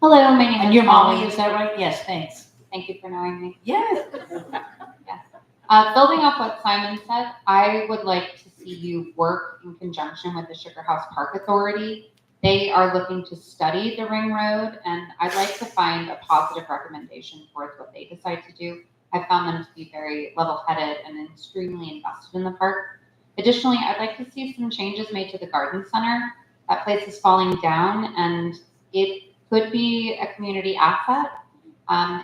Hello, my name And is you're Molly, is that right? Yes, thanks. Thank you for knowing me. Yes. Building off what Simon said, I would like to see you work in conjunction with the Sugar House Park Authority. They are looking to study the ring road, and I'd like to find a positive recommendation towards what they decide to do. I found them to be very level-headed and extremely invested in the park. Additionally, I'd like to see some changes made to the garden center. That place is falling down, and it could be a community asset.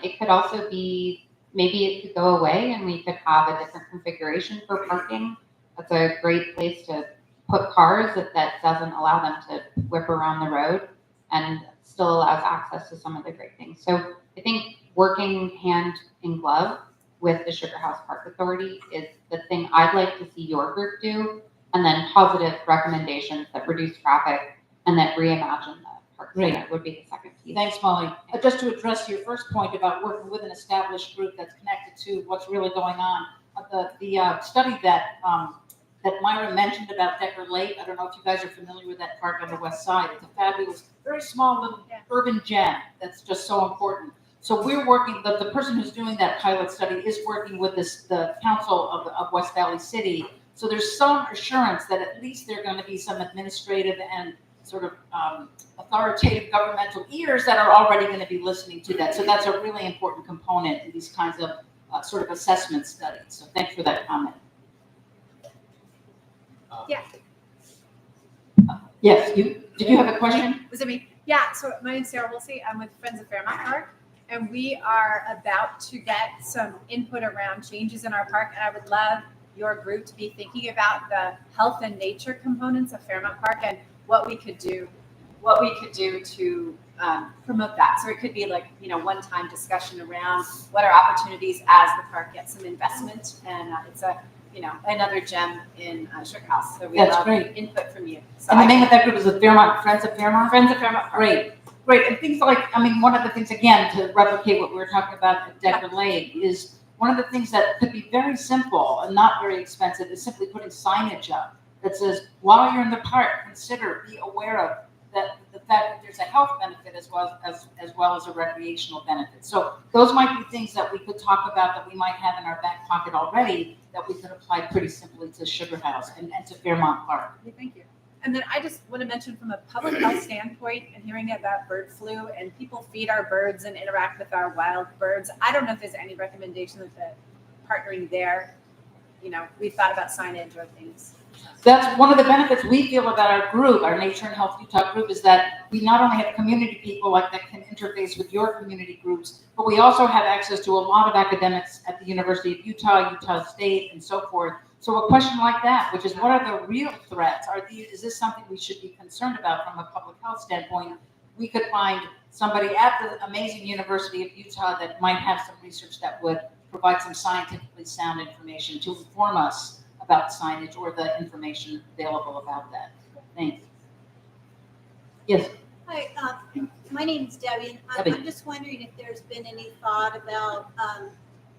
It could also be, maybe it could go away and we could have a different configuration for parking. That's a great place to put cars that doesn't allow them to whip around the road and still allows access to some of the great things. So I think working hand in glove with the Sugar House Park Authority is the thing I'd like to see your group do, and then positive recommendations that reduce traffic and that reimagine the park center would be the second piece. Thanks, Molly. Just to address your first point about working with an established group that's connected to what's really going on, the study that Myra mentioned about Decker Lake, I don't know if you guys are familiar with that park on the west side. It's a fabulous, very small little urban gem that's just so important. So we're working, the person who's doing that pilot study is working with the council of West Valley City. So there's some assurance that at least there are going to be some administrative and sort of authoritative governmental ears that are already going to be listening to that. So that's a really important component in these kinds of sort of assessment studies. So thanks for that comment. Yeah. Yes, did you have a question? Was it me? Yeah, so my name's Sarah Woolsey. I'm with Friends of Fairmont Park, and we are about to get some input around changes in our park, and I would love your group to be thinking about the health and nature components of Fairmont Park and what we could do to promote that. So it could be like, one-time discussion around what are opportunities as the park gets some investment, and it's another gem in Sugar House. So we love input from you. So And the name of that group is the Friends of Fairmont? Friends of Fairmont Park. Great. And things like, one of the things, again, to replicate what we were talking about at Decker Lake is one of the things that could be very simple and not very expensive is simply putting signage up that says, while you're in the park, be aware of the fact that there's a health benefit as well as a recreational benefit. So those might be things that we could talk about that we might have in our back pocket already that we could apply pretty simply to Sugar House and to Fairmont Park. Okay, thank you. And then I just want to mention from a public health standpoint and hearing about bird flu, and people feed our birds and interact with our wild birds. I don't know if there's any recommendation of the partnering there. We've thought about signage or things. That's one of the benefits we feel about our group, our Nature and Health Utah group, is that we not only have community people that can interface with your community groups, but we also have access to a lot of academics at the University of Utah, Utah State, and so forth. So a question like that, which is what are the real threats? Is this something we should be concerned about from a public health standpoint? We could find somebody at the amazing University of Utah that might have some research that would provide some scientifically sound information to inform us about signage or the information available about that. Thanks. Yes. Hi, my name is Debbie. Debbie. I'm just wondering if there's been any thought about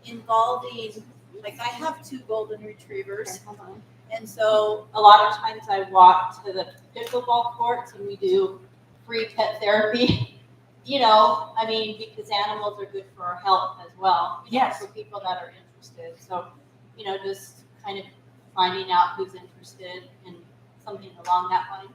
involving, I have 2 golden retrievers, and so a lot of times I walk to the pickleball courts and we do free pet therapy. Because animals are good for our health as well. For people that are interested. So, just kind of finding out who's interested in something along that line.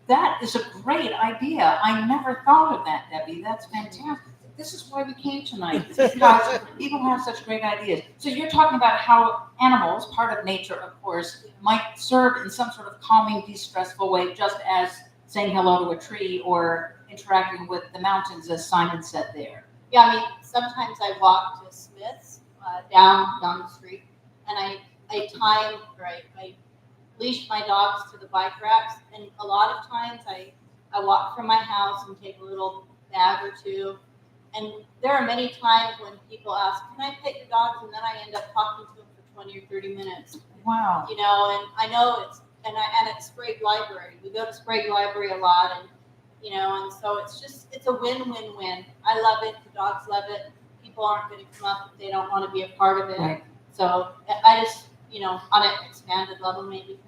That is a great idea. I never thought of that, Debbie. That's fantastic. This is why we came tonight, because people have such great ideas. So you're talking about how animals, part of nature, of course, might serve in some sort of calming, de-stressful way, just as saying hello to a tree or interacting with the mountains, as Simon said there. Yeah, I mean, sometimes I walk to Smith's, down the street, and I time, or I leash my dogs to the bike racks, and a lot of times I walk from my house and take a little bag or two, and there are many times when people ask, can I pet your dogs, and then I end up talking to them for 20 or 30 minutes. Wow. You know, and I know and it's Sprague Library. We go to Sprague Library a lot, and you know, and so it's a win-win-win. I love it. The dogs love it. People aren't going to come up if they don't want to be a part of it. Right. So I just, you know, on an expanded level, maybe.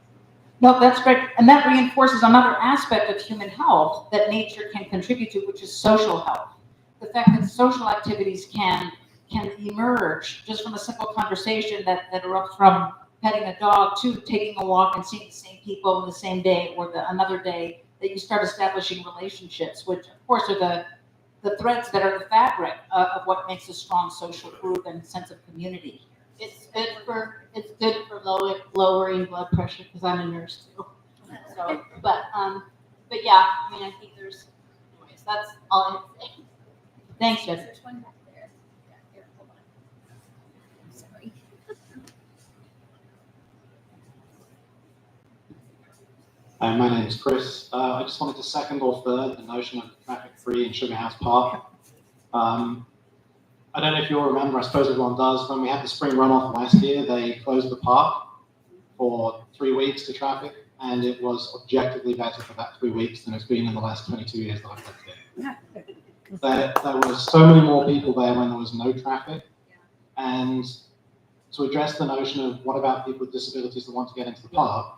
No, that's great. And that reinforces another aspect of human health that nature can contribute to, which is social health. The fact that social activities can emerge just from a simple conversation that erupts from petting a dog to taking a walk and seeing the same people on the same day or another day, that you start establishing relationships, which of course are the threads that are the fabric of what makes a strong social group and sense of community. It's good for lowering blood pressure because I'm a nurse too. So, but yeah, I mean, I think anyways, that's all I'm saying. Thanks, Jess. There's one back there. Yeah, here, hold on. Sorry. Hi, my name is Chris. I just wanted to second or third the notion of traffic-free in Sugar House Park. I don't know if you'll remember, I suppose everyone does, when we had the spring runoff last year, they closed the park for 3 weeks to traffic, and it was objectively better for that 3 weeks than it's been in the last 22 years that I've lived here. There were so many more people there when there was no traffic, and to address the notion of what about people with disabilities that want to get into the park,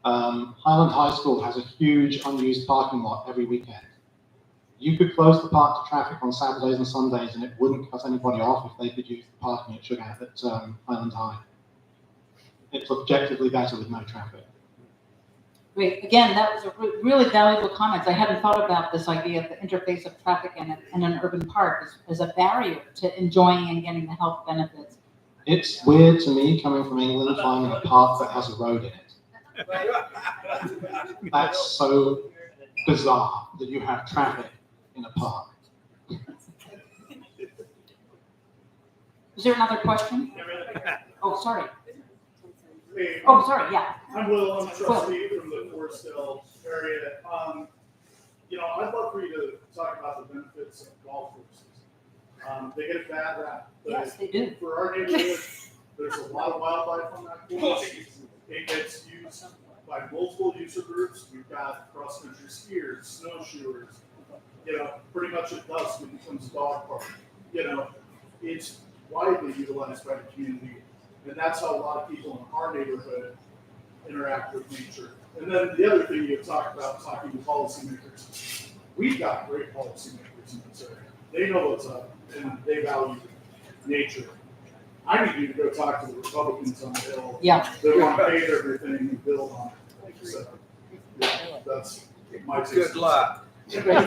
Highland High School has a huge unused parking lot every weekend. You could close the park to traffic on Saturdays and Sundays and it wouldn't cut anybody off if they could use the parking at Highland High. It's objectively better with no traffic. Great. Again, that was a really valuable comment. I hadn't thought about this idea of the interface of traffic and an urban park as a barrier to enjoying and getting the health benefits. It's weird to me coming from England finding a park that has a road in it. That's so bizarre that you have traffic in a park. Is there another question? Oh, sorry. Hey, Oh, sorry, yeah. I'm Will, I'm a trustee from the Forest Hill area. You know, I'd love for you to talk about the benefits of golf courses. They get a bad rap. But yes, they do. For our neighborhood, there's a lot of wildlife on that course. It gets used by multiple user groups. We've got cross-country skiers, snowshoers. You know, pretty much at dusk it becomes a dog park. You know, it's widely utilized by the community. And that's how a lot of people in our neighborhood interact with nature. And then the other thing you talk about, talking to policymakers, we've got great policymakers in this area. They know what's up and they value nature. I need you to go talk to the Republicans on the Hill. Yeah. They want to pave everything and build on it. So, yeah, that's my Good luck. Great.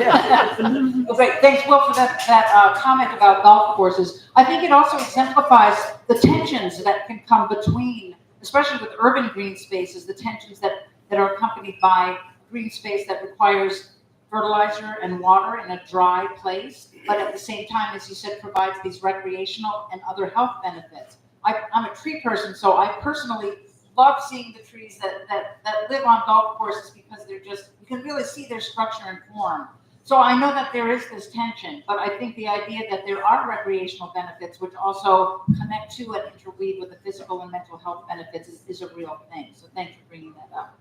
Thanks, Will, for that comment about golf courses. I think it also exemplifies the tensions that can come between, especially with urban green spaces, the tensions that are accompanied by green space that requires fertilizer and water in a dry place, but at the same time, as you said, provides these recreational and other health benefits. I'm a tree person, so I personally love seeing the trees that live on golf courses because they're just, you can really see their structure and form. So I know that there is this tension, but I think the idea that there are recreational benefits which also connect to and interweave with the physical and mental health benefits is a real thing. So thanks for bringing that up.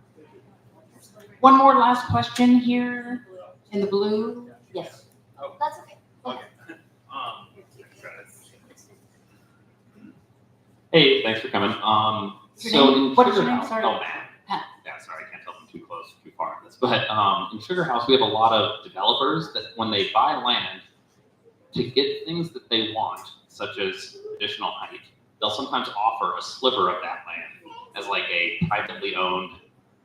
One more last question here in the blue. Yes. Oh, That's okay. okay. Hey, thanks for coming. What is your name? Sorry. Oh, Matt. Yeah, sorry, I can't tell them too close, too far in this. But in Sugar House, we have a lot of developers that when they buy land to get things that they want, such as additional height, they'll sometimes offer a sliver of that land as like a privately owned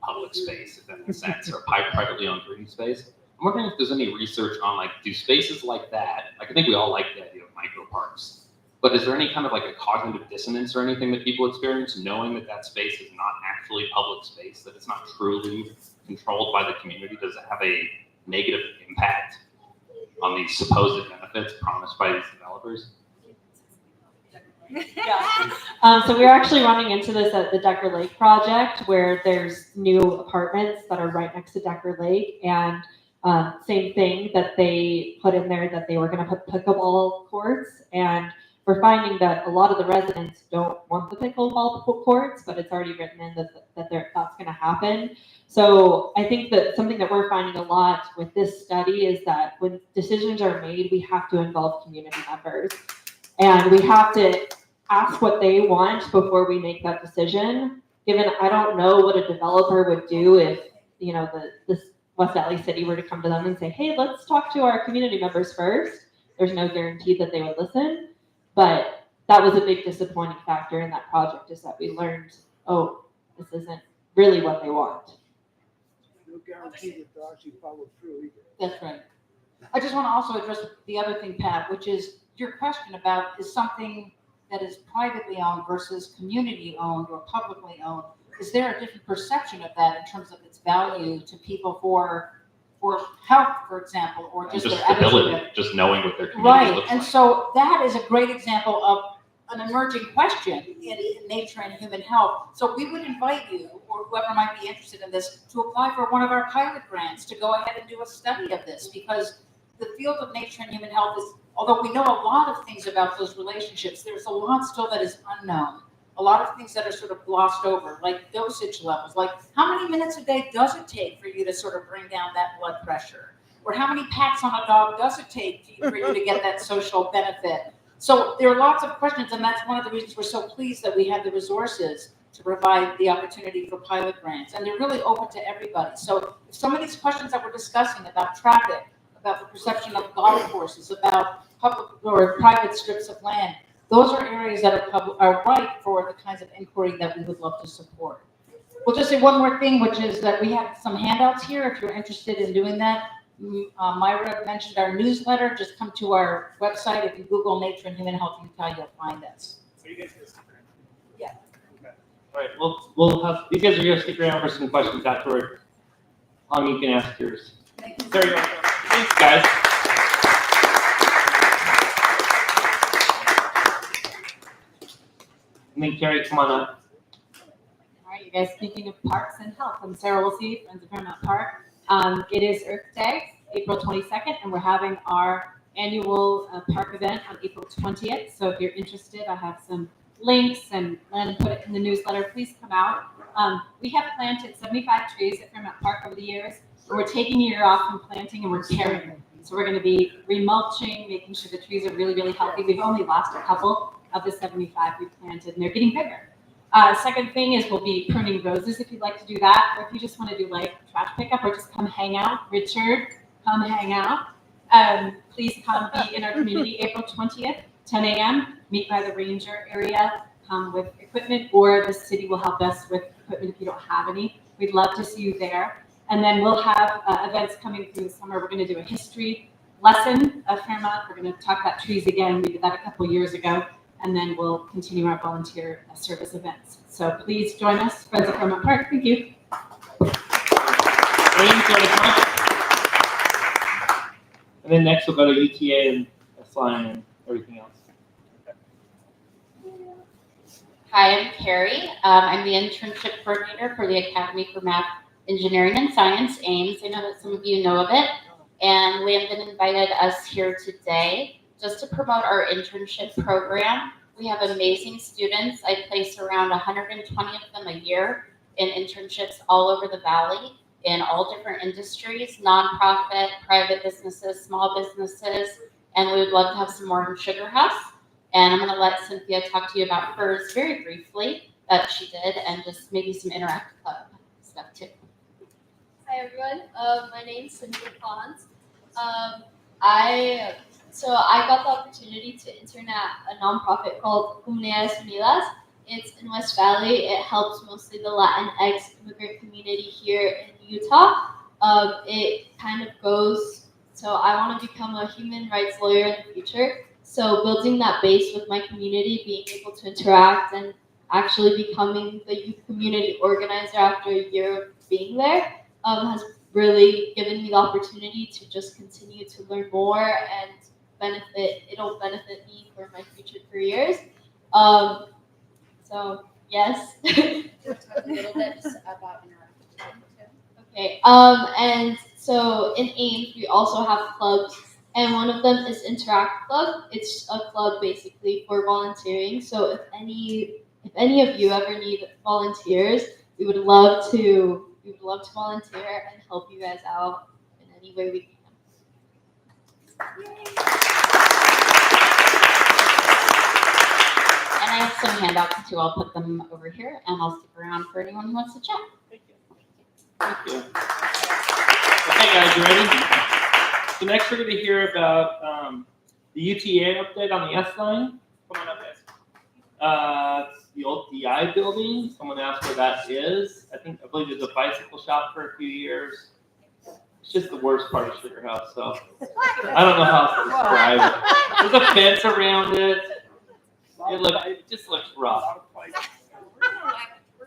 public space, if that makes sense, or a privately owned green space. I'm wondering if there's any research on like, do spaces like that, like I think we all like the idea of micro parks, but is there any kind of like a cognitive dissonance or anything that people experience knowing that that space is not actually public space, that it's not truly controlled by the community? Does it have a negative impact on these supposed benefits benefits promised by these developers? So we're actually running into this at the Decker Lake project, where there's new apartments that are right next to Decker Lake, and same thing that they put in there that they were going to put pickleball courts, and we're finding that a lot of the residents don't want the pickleball courts, but it's already written in that's going to happen. So I think that something that we're finding a lot with this study is that when decisions are made, we have to involve community members, and we have to ask what they want before we make that decision. Given I don't know what a developer would do if, you know, this West LA City were to come to them and say, hey, let's talk to our community members first. There's no guarantee that they would listen. But that was a big disappointing factor in that project, is that we learned, oh, this isn't really what they want. No guarantee that they'll actually follow through either. That's right. I just want to also address the other thing, Pat, which is your question about is something that is privately owned versus community owned or publicly owned. Is there a different perception of that in terms of its value to people for health, for example, or just their stability, attitude? just knowing what their community Right, looks and like. so that is a great example of an emerging question in nature and human health. So we would invite you, or whoever might be interested in this, to apply for one of our pilot grants to go ahead and do a study of this, because the field of nature and human health is, although we know a lot of things about those relationships, there's a lot still that is unknown. A lot of things that are sort of glossed over, like dosage levels, like how many minutes a day does it take for you to sort of bring down that blood pressure? Or how many pats on a dog does it take for you to get that social benefit? So there are lots of questions, and that's one of the reasons we're so pleased that we have the resources to provide the opportunity for pilot grants. And they're really open to everybody. So if some of these questions that we're discussing about traffic, about the perception of golf courses, about public or private strips of land, those are areas that are ripe for the kinds of inquiry that we would love to support. We'll just say one more thing, which is that we have some handouts here if you're interested in doing that. Myra mentioned our newsletter. Just come to our website. If you Google Nature and Human Health Utah, you'll find us. So you guys can stick around. Yeah. Okay. All right. We'll have, you guys are going to stick around for some questions afterward. You can ask yours. There you go. Thanks, guys. And then Carrie, come on up. All right, you guys, speaking of parks and health, I'm Sarah Wilsey, Friends of Paramount Park. It is Earth Day, April 22nd, and we're having our annual park event on April 20th. So if you're interested, I have some links and put it in the newsletter. Please come out. We have planted 75 trees at Paramount Park over the years. And we're taking a year off from planting, and we're caring them. So we're going to be remulching, making sure the trees are really, really healthy. We've only lost a couple of the 75 we planted, and they're getting bigger. Second thing is we'll be pruning roses if you'd like to do that, or if you just want to do like trash pickup or just come hang out. Richard, come hang out. Please come be in our community April 20th, 10 a.m. Meet by the ranger area. Come with equipment, or the city will help us with equipment if you don't have any. We'd love to see you there. And then we'll have events coming through the summer. We're going to do a history lesson at Fairmont. We're going to talk about trees again. We did that a couple years ago. And then we'll continue our volunteer service events. So please join us, Friends of Fairmont Park. Thank you. And then next we'll go to UTA and S-Line and everything else. Hi, I'm Carrie. I'm the internship coordinator for the Academy for Math, Engineering, and Science, AIMS. I know that some of you know of it. And Landon invited us here today just to promote our internship program. We have amazing students. I place around 120 of them a year in internships all over the valley in all different industries, nonprofit, private businesses, small businesses, and we would love to have some more in Sugar House. And I'm going to let Cynthia talk to you about hers very briefly that she did, and just maybe some interactive club stuff too. Hi everyone, my name's Cynthia Pons. I got the opportunity to intern at a nonprofit called Comunidades Unidas. It's in West Valley. It helps mostly the Latinx immigrant community here in Utah. It kind of goes, so I want to become a human rights lawyer in the future. So building that base with my community, being able to interact and actually becoming the youth community organizer after a year of being there has really given me the opportunity to just continue to learn more and it'll benefit me for my future careers. So yes. Talk a little bit just about interactive. Okay. And so in Ames, we also have clubs, and one of them is Interact Club. It's a club basically for volunteering. So if any of you ever need volunteers, we would love to volunteer and help you guys out in any way we can. And I have some handouts too. I'll put them over here, and I'll stick around for anyone who wants to chat. Thank you. Okay, guys, you ready? So next we're going to hear about the UTA update on the S line. Come on up, guys. The old DI building. Someone asked where that is. I believe there's a bicycle shop for a few years. It's just the worst part of Sugar House, so I don't know how else to describe it. There's a fence around it. It just looks rough. We're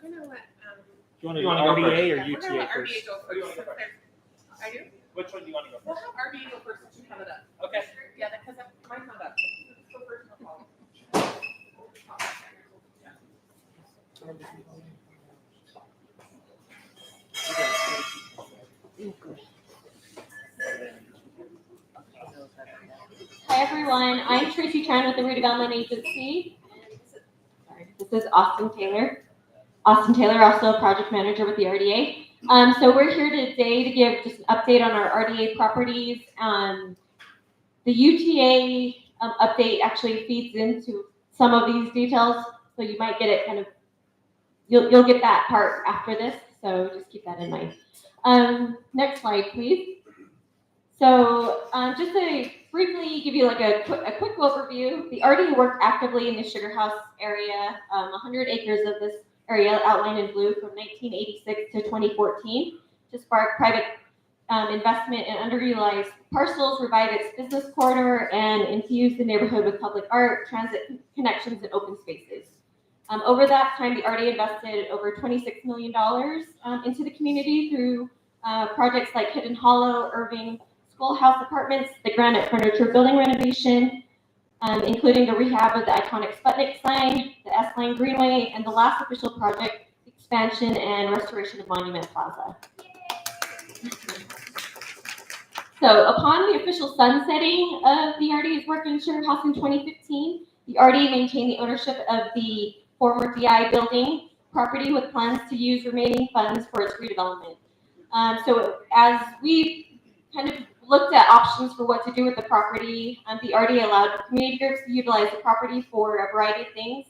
gonna let. Do you want to You do wanna go RDA or We're gonna UTA let first? RBA go first. I do? Which one do you want to go We'll first? have RBA go first since you have it up. Okay. Yeah, because mine's not up. Go first, no problem. Hi everyone, I'm Tracy Chan with the Redevelopment Agency. This is Austin Taylor. Austin Taylor, also a project manager with the RDA. So we're here today to give just an update on our RDA properties. The UTA update actually feeds into some of these details, so you might get it kind of, you'll get that part after this, so just keep that in mind. Next slide, please. So just to briefly give you like a quick overview, the RDA worked actively in the Sugar House area, 100 acres of this area outlined in blue from 1986 to 2014 to spark private investment in underutilized parcels, revive its business corridor, and infuse the neighborhood with public art, transit connections, and open spaces. Over that time, the RDA invested over $26 million into the community through projects like Hidden Hollow, Irving Schoolhouse Apartments, the Granite Furniture Building renovation, including the rehab of the iconic Sputnik sign, the S-Line Greenway, and the last official project, expansion and restoration of Monument Plaza. So upon the official sunsetting of the RDA's work in Sugar House in 2015, the RDA maintained the ownership of the former DI building property with plans to use remaining funds for its redevelopment. So as we kind of looked at options for what to do with the property, the RDA allowed community groups to utilize the property for a variety of things,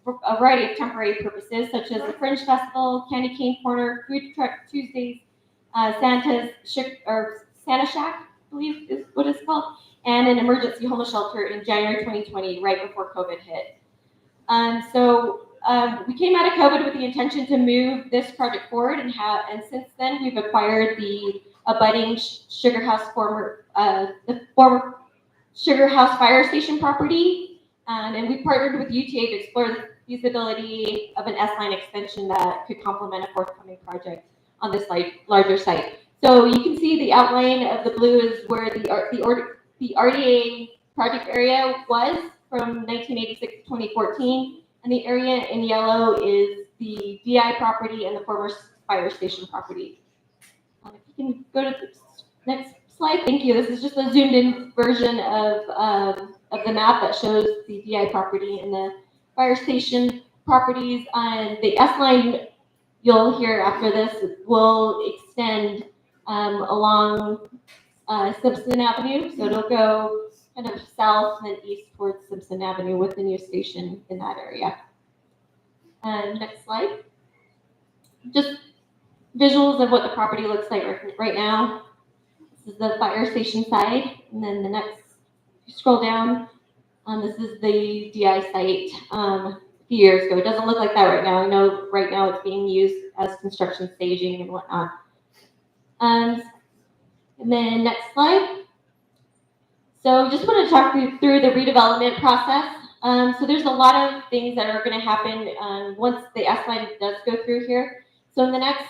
for a variety of temporary purposes, such as the Fringe Festival, Candy Cane Corner, Food Truck Tuesdays, Santa Shack, I believe is what it's called, and an emergency homeless shelter in January 2020, right before COVID hit. So we came out of COVID with the intention to move this project forward, and since then we've acquired the abutting Sugar House the former Sugar House fire station property, and we partnered with UTA to explore the feasibility of an S-line extension that could complement a forthcoming project on this larger site. So you can see the outline of the blue is where the RDA project area was from 1986 to 2014, and the area in yellow is the DI property and the former fire station property. If you can go to the next slide, thank you. This is just a zoomed in version of the map that shows the DI property and the fire station properties. And the S-line you'll hear after this will extend along Simpson Avenue. So it'll go kind of south and then east towards Simpson Avenue with the new station in that area. And next slide. Just visuals of what the property looks like right now. This is the fire station side, and then the next, you scroll down, this is the DI site a few years ago. It doesn't look like that right now. I know right now it's being used as construction staging and whatnot. And then next slide. So just want to talk through the redevelopment process. So there's a lot of things that are going to happen once the S-line does go through here. So in the next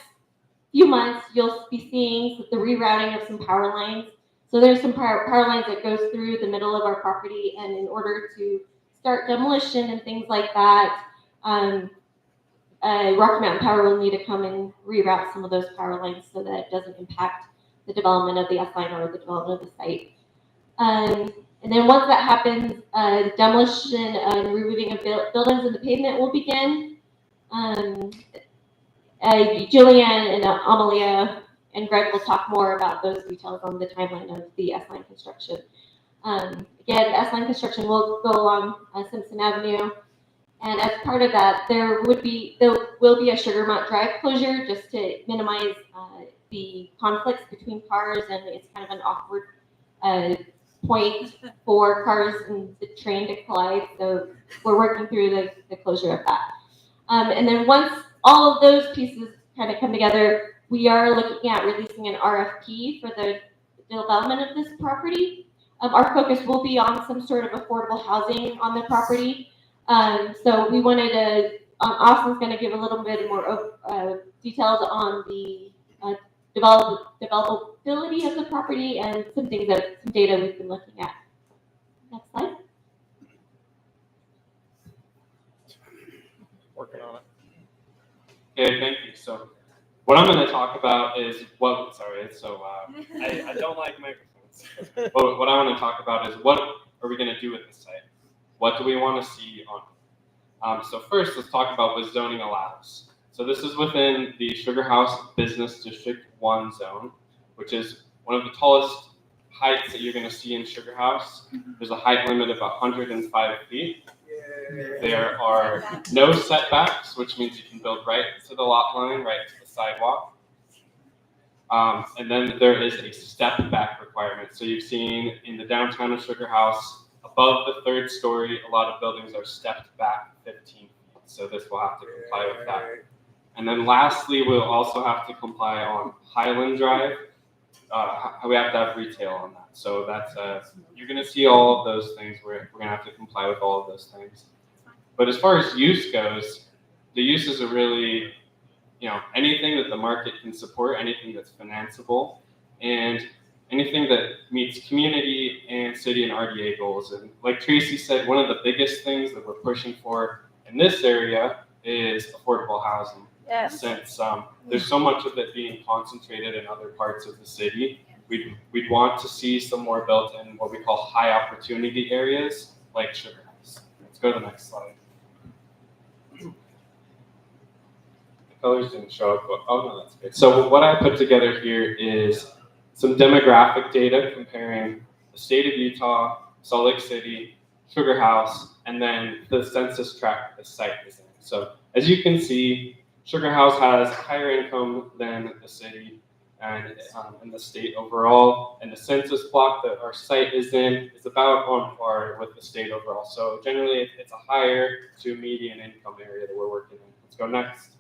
few months, you'll be seeing the rerouting of some power lines. So there's some power lines that goes through the middle of our property, and in order to start demolition and things like that, Rocky Mountain Power will need to come and reroute some of those power lines so that it doesn't impact the development of the S line or the development of the site. And then once that happens, demolition and removing of buildings and the pavement will begin. Julianne and Amalia and Greg will talk more about those details on the timeline of the S-line construction. Again, the S-line construction will go along Simpson Avenue. And as part of that, there will be a Sugarmont Drive closure just to minimize the conflicts between cars, and it's kind of an awkward point for cars and the train to collide. So we're working through the closure of that. And then once all of those pieces kind of come together, we are looking at releasing an RFP for the development of this property. Our focus will be on some sort of affordable housing on the property. So we wanted to, Austin's going to give a little bit more details on the developability of the property and some data we've been looking at. Next slide. Working on it. Okay, thank you. So what I'm going to talk about is what, sorry, it's so loud. I don't like microphones. But what I want to talk about is what are we going to do with the site? What do we want to see on it? So first, let's talk about what zoning allows. So this is within the Sugar House Business District 1 zone, which is one of the tallest heights that you're going to see in Sugar House. There's a height limit of 105 feet. There are no setbacks, which means you can build right to the lot line, right to the sidewalk. And then there is a step back requirement. So you've seen in the downtown of Sugar House, above the third story, a lot of buildings are stepped back 15 feet. So this will have to comply with that. And then lastly, we'll also have to comply on Highland Drive. We have to have retail on that. So that's you're going to see all of those things. We're going to have to comply with all of those things. But as far as use goes, the uses are really, anything that the market can support, anything that's financeable, and anything that meets community and city and RDA goals. And like Tracy said, one of the biggest things that we're pushing for in this area is affordable housing. Yes. Since there's so much of it being concentrated in other parts of the city, we'd want to see some more built in what we call high opportunity areas like Sugar House. Let's go to the next slide. The colors didn't show up, but oh no, that's good. So what I put together here is some demographic data comparing the state of Utah, Salt Lake City, Sugar House, and then the census tract the site is in. So as you can see, Sugar House has higher income than the city and the state overall, and the census block that our site is in is about on par with the state overall. So generally, it's a higher to median income area that we're working in. Let's go next.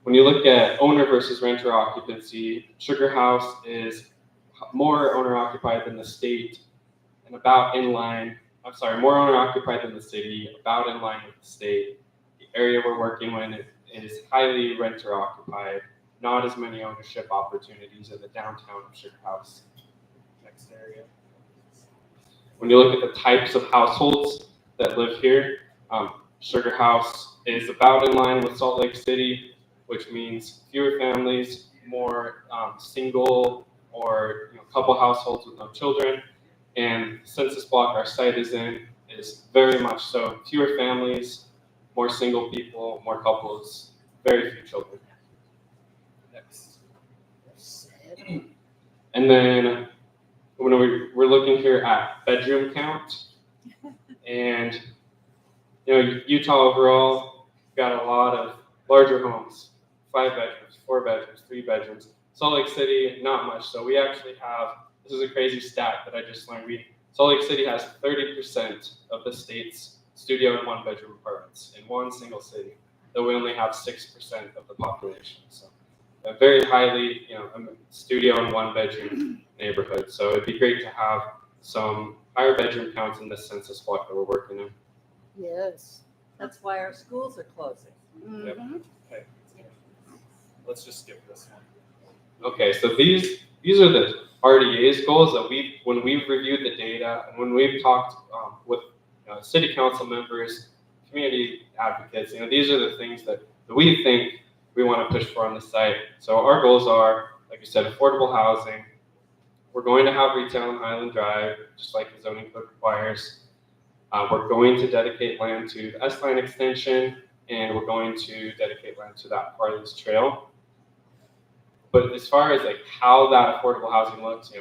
When you look at owner versus renter occupancy, Sugar House is more owner occupied than the state and about in line. I'm sorry, more owner occupied than the city, about in line with the state. The area we're working in is highly renter occupied, not as many ownership opportunities in the downtown of Sugar House. Next area. When you look at the types of households that live here, Sugar House is about in line with Salt Lake City, which means fewer families, more single or couple households with no children. And census block our site is in is very much so fewer families, more single people, more couples, very few children. Next. And then when we're looking here at bedroom count, and Utah overall got a lot of larger homes, 5 bedrooms, 4 bedrooms, 3 bedrooms. Salt Lake City, not much. So we actually have, this is a crazy stat that I just learned. Salt Lake City has 30% of the state's studio and 1-bedroom apartments in one single city, though we only have 6% of the population. So a very highly, studio and 1-bedroom neighborhood. So it'd be great to have some higher bedroom counts in this census block that we're working in. Yes, that's why our schools are closing. Yep. Okay. Let's just skip this one. Okay, so these are RDA's goals that when we've reviewed the data and when we've talked with city council members, community advocates, these are the things that we think we want to push for on the site. So our goals are, like you said, affordable housing. We're going to have retail on Highland Drive, just like the zoning code requires. We're going to dedicate land to the S-Line extension, and we're going to dedicate land to that part of this trail. But as far as like how that affordable housing looks,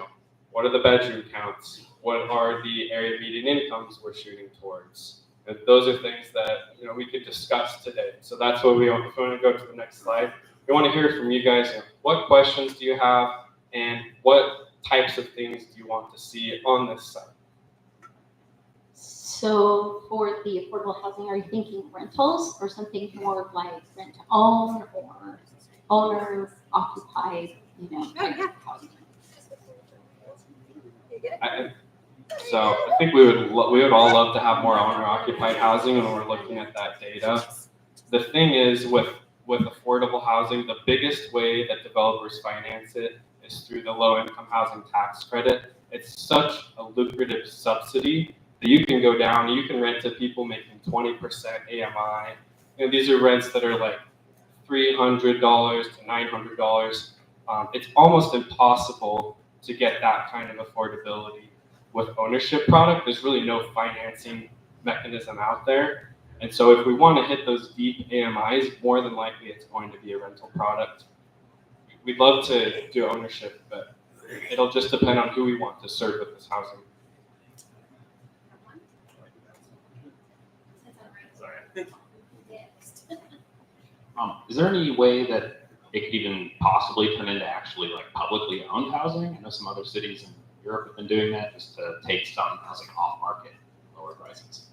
what are the bedroom counts? What are the area median incomes we're shooting towards? And those are things that we could discuss today. So that's what we want. If we want to go to the next slide, we want to hear from you guys. What questions do you have, and what types of things do you want to see on this site? So for the affordable housing, are you thinking rentals or something more like rent to own or owner occupied, type of housing? So I think we would all love to have more owner occupied housing when we're looking at that data. The thing is with affordable housing, the biggest way that developers finance it is through the low income housing tax credit. It's such a lucrative subsidy that you can go down, you can rent to people making 20% AMI. These are rents that are like $300 to $900. It's almost impossible to get that kind of affordability with ownership product. There's really no financing mechanism out there. And so if we want to hit those deep AMIs, more than likely it's going to be a rental product. We'd love to do ownership, but it'll just depend on who we want to serve with this housing. Is there any way that it could even possibly turn into actually like publicly owned housing? I know some other cities in Europe have been doing that just to take some housing off market, lower prices.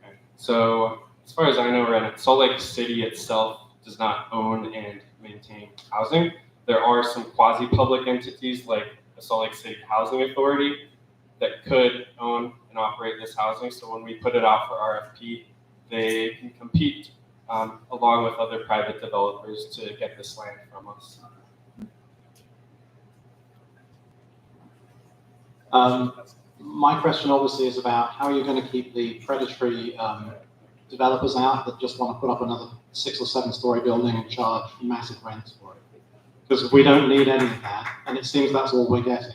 Okay. So as far as I know, Salt Lake City itself does not own and maintain housing. There are some quasi-public entities like the Salt Lake City Housing Authority that could own and operate this housing. So when we put it out for RFP, they can compete along with other private developers to get this land from us. My question obviously is about how are you going to keep the predatory developers out that just want to put up another 6 or 7 story building and charge massive rents for it? Because we don't need any of that, and it seems that's all we're getting.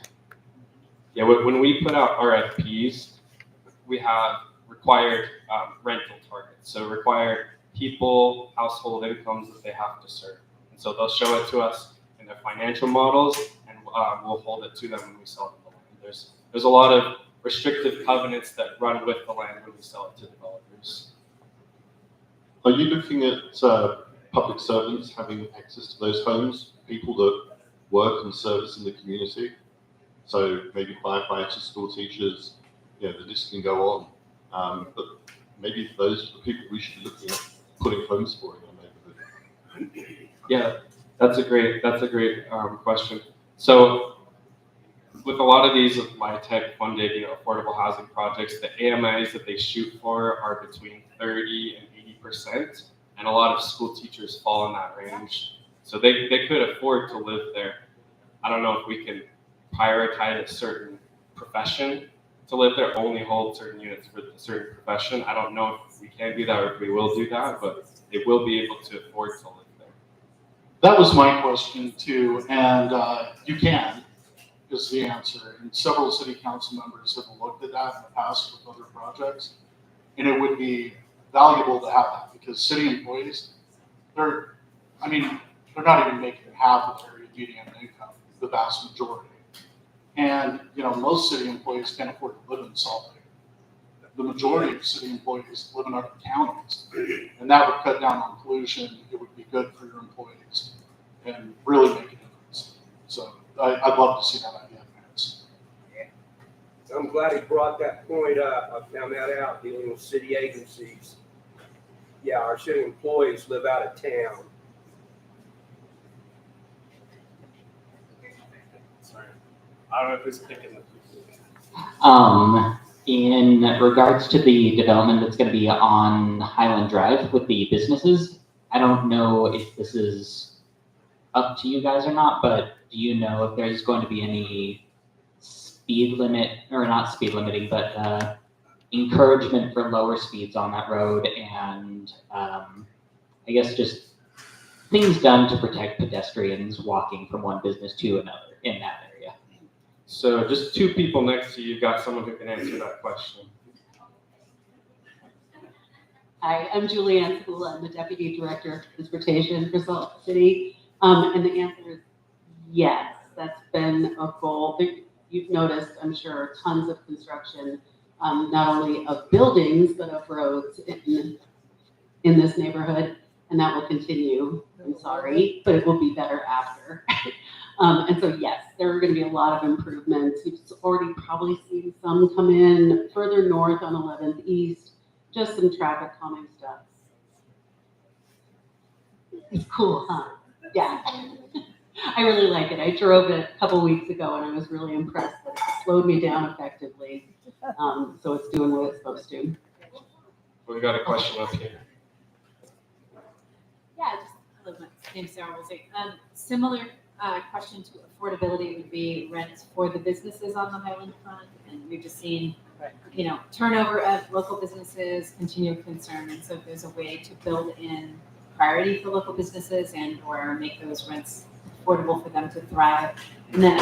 Yeah, when we put out RFPs, we have required rental targets. So required people, household incomes that they have to serve. And so they'll show it to us in their financial models, and we'll hold it to them when we sell them the land. There's a lot of restrictive covenants that run with the land when we sell it to developers. Are you looking at public servants having access to those homes, people that work and service in the community? So maybe firefighters, school teachers, the list can go on. But maybe those are the people we should be looking at putting homes for in our neighborhood. Yeah, that's a great question. So with a lot of these LIHTC funded, affordable housing projects, the AMIs that they shoot for are between 30 and 80%, and a lot of school teachers fall in that range. So they could afford to live there. I don't know if we can prioritize a certain profession to live there, only hold certain units for a certain profession. I don't know if we can do that or if we will do that, but they will be able to afford to live there. That was my question too, and you can, is the answer. And several city council members have looked at that in the past with other projects, and it would be valuable to have that because city employees, they're not even making half of their median income, the vast majority. And, most city employees can't afford to live in Salt Lake. The majority of city employees live in other counties, and that would cut down on pollution. It would be good for your employees and really make a difference. So I'd love to see that idea advance. I'm glad he brought that point up. I found that out dealing with city agencies. Yeah, our city employees live out of town. Sorry. I don't know if it's picking up. In regards to the development that's going to be on Highland Drive with the businesses, I don't know if this is up to you guys or not, but do you know if there's going to be any speed limit, or not speed limiting, but encouragement for lower speeds on that road, and I guess just things done to protect pedestrians walking from one business to another in that area? So just two people next to you, got someone who can answer that question. Hi, I'm Julianne Segula. I'm the Deputy Director of Transportation for Salt Lake City. And the answer is yes, that's been a goal. You've noticed, I'm sure, tons of construction, not only of buildings, but of roads in this neighborhood, and that will continue. I'm sorry, but it will be better after. And so, yes, there are going to be a lot of improvements. You've already probably seen some come in further north on 11th East, just some traffic calming stuff. It's cool, huh? Yeah. I really like it. I drove it a couple weeks ago and I was really impressed that it slowed me down effectively. So it's doing what it's supposed to. We got a question up here. Yeah, hello, my name's Sarah Woolsey. Similar question to affordability would be rent for the businesses on the Highland Front, and we've just seen, turnover of local businesses, continued concern, and so if there's a way to build in priority for local businesses and or make those rents affordable for them to thrive. And then,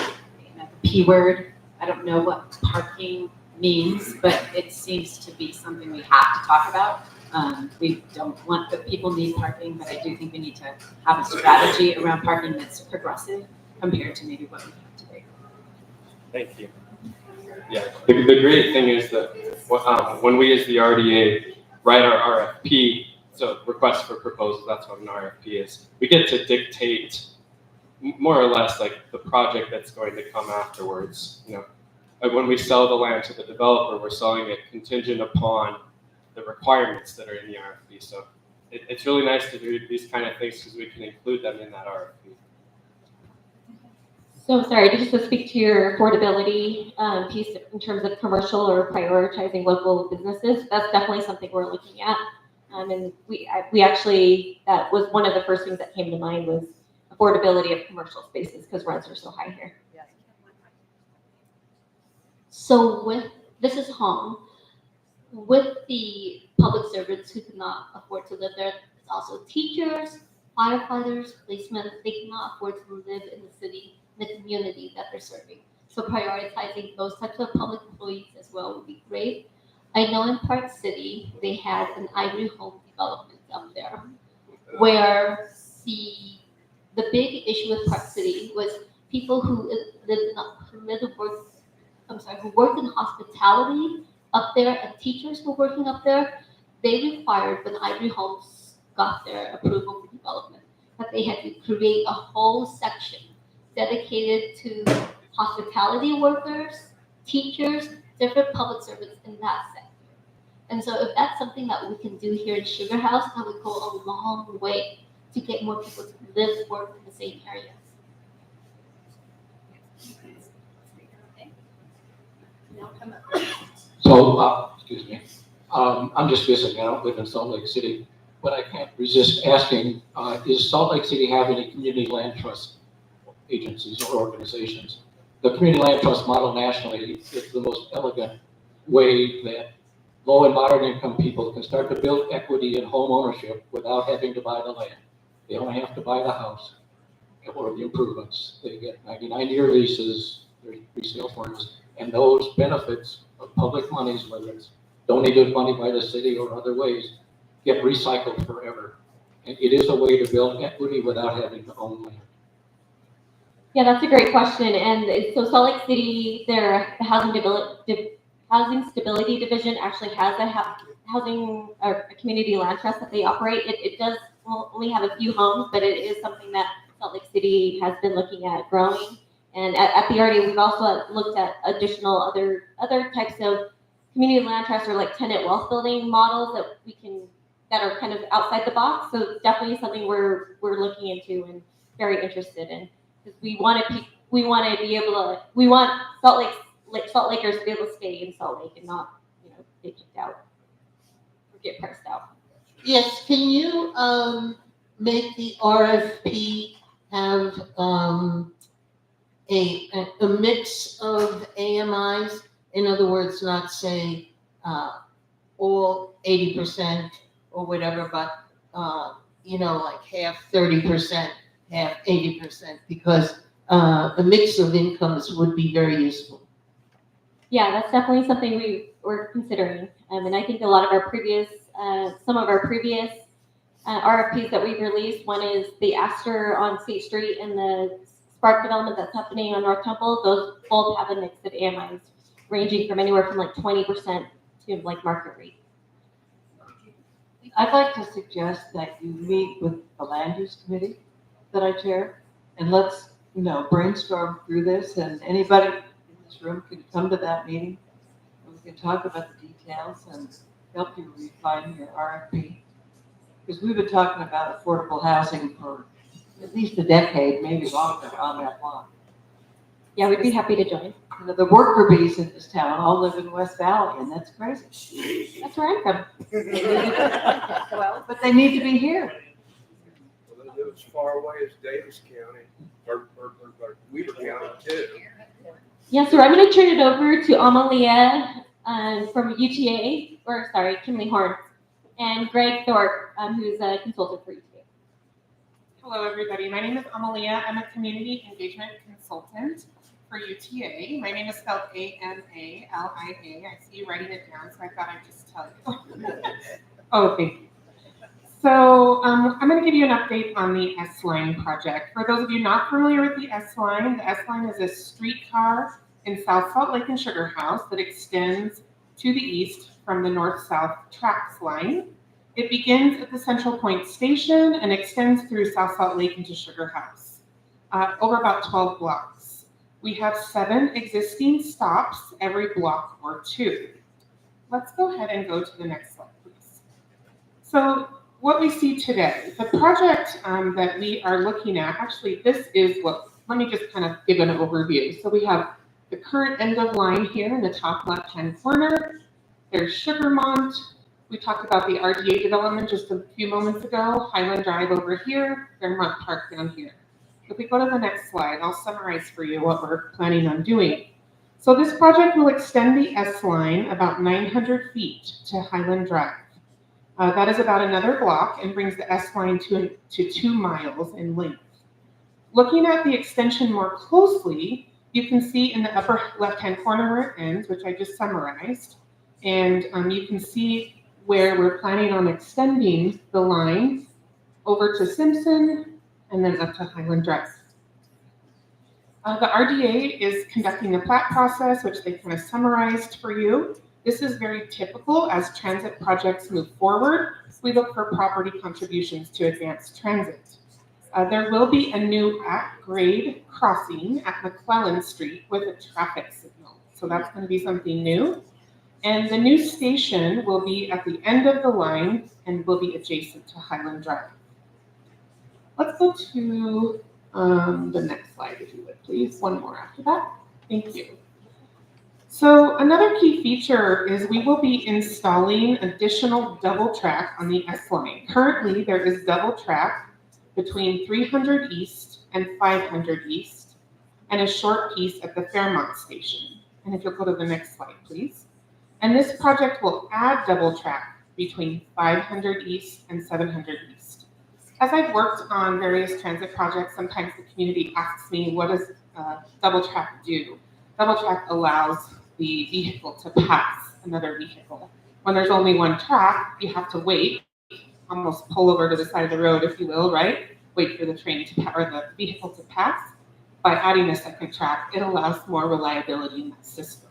the P word, I don't know what parking means, but it seems to be something we have to talk about. We don't want that people need parking, but I do think we need to have a strategy around parking that's progressive compared to maybe what we have today. Thank you. Yeah, the great thing is that when we as the RDA write our RFP, so request for proposals, that's what an RFP is, we get to dictate more or less like the project that's going to come afterwards. When we sell the land to the developer, we're selling it contingent upon the requirements that are in the RFP. So it's really nice to do these kind of things because we can include them in that RFP. So sorry, just to speak to your affordability piece in terms of commercial or prioritizing local businesses, that's definitely something we're looking at. And we actually, that was one of the first things that came to mind was affordability of commercial spaces because rents are so high here. So this is home. With the public servants who cannot afford to live there, there's also teachers, firefighters, policemen. They cannot afford to live in the city, the community that they're serving. So prioritizing those types of public employees as well would be great. I know in Park City, they had an Ivory Home development up there where the big issue with Park City was people who worked in hospitality up there and teachers who were working up there. They required when Ivory Homes got their approval for development that they had to create a whole section dedicated to hospitality workers, teachers, different public servants in that sector. And so if that's something that we can do here in Sugar House, that would go a long way to get more people to live, work in the same areas. So, excuse me, I'm just visiting, I don't live in Salt Lake City, but I can't resist asking, does Salt Lake City have any community land trust agencies or organizations? The community land trust model nationally is the most elegant way that low and moderate income people can start to build equity in home ownership without having to buy the land. They only have to buy the house or the improvements. They get 99-year leases, there's resale forms, and those benefits of public monies, whether it's donated money by the city or other ways, get recycled forever. And it is a way to build equity without having to own land. Yeah, that's a great question. And so Salt Lake City, their Housing Stability Division actually has a housing or a community land trust that they operate. It does only have a few homes, but it is something that Salt Lake City has been looking at growing. And at the RDA, we've also looked at additional other types of community land trusts or like tenant wealth building models that are kind of outside the box. So definitely something we're looking into and very interested in, because we want Salt Lakers to be able to stay in Salt Lake and not get kicked out or get priced out. Yes, can you make the RFP have a mix of AMIs? In other words, not say all 80% or whatever, but like half 30%, half 80%, because a mix of incomes would be very useful. Yeah, that's definitely something we're considering. And I think a lot of our previous, some of our previous RFPs that we've released, one is the Astor on State Street and the Spark development that's happening on North Temple. Those both have a mix of AMIs ranging from anywhere from like 20% to like market rate. I'd like to suggest that you meet with the land use committee that I chair, and let's, brainstorm through this, and anybody in this room can come to that meeting, and we can talk about the details and help you refine your RFP. Because we've been talking about affordable housing for at least a decade, maybe longer, on that block. Yeah, we'd be happy to join. The worker bees in this town all live in West Valley, and that's crazy. That's where I'm from. Well, but they need to be here. Well, they live as far away as Davis County, or Weaver County too. Yeah, so I'm going to turn it over to Amalia from Kimley Horn, and Greg Thorpe, who's a consultant for UTA. Hello, everybody. My name is Amalia. I'm a community engagement consultant for UTA. My name is spelled Amalia. I see you writing it down, so I thought I'd just tell you. Oh, thank you. So I'm going to give you an update on the S-Line project. For those of you not familiar with the S-Line is a streetcar in South Salt Lake and Sugar House that extends to the east from the north-south tracks line. It begins at the Central Point Station and extends through South Salt Lake into Sugar House, over about 12 blocks. We have 7 existing stops every block or 2. Let's go ahead and go to the next slide, please. So what we see today, the project that we are looking at, actually this is let me just kind of give an overview. So we have the current end of line here in the top left-hand corner. There's Sugarmont. We talked about the RDA development just a few moments ago, Highland Drive over here, Fairmont Park down here. If we go to the next slide, I'll summarize for you what we're planning on doing. So this project will extend the S-Line about 900 feet to Highland Drive. That is about another block and brings the S-Line to 2 miles in length. Looking at the extension more closely, you can see in the upper left-hand corner where it ends, which I just summarized, and you can see where we're planning on extending the line over to Simpson and then up to Highland Drive. The RDA is conducting the plat process, which they kind of summarized for you. This is very typical as transit projects move forward. We look for property contributions to advance transit. There will be a new at-grade crossing at McClellan Street with a traffic signal. So that's going to be something new. And the new station will be at the end of the line and will be adjacent to Highland Drive. Let's go to the next slide, if you would, please. One more after that. Thank you. So another key feature is we will be installing additional double track on the S-Line. Currently, there is double track between 300 East and 500 East, and a short piece at the Fairmont Station. And if you'll go to the next slide, please. And this project will add double track between 500 East and 700 East. As I've worked on various transit projects, sometimes the community asks me, what does double track do? Double track allows the vehicle to pass another vehicle. When there's only one track, you have to wait, almost pull over to the side of the road, if you will, right? Wait for the train to or the vehicle to pass. By adding a second track, it allows more reliability in that system.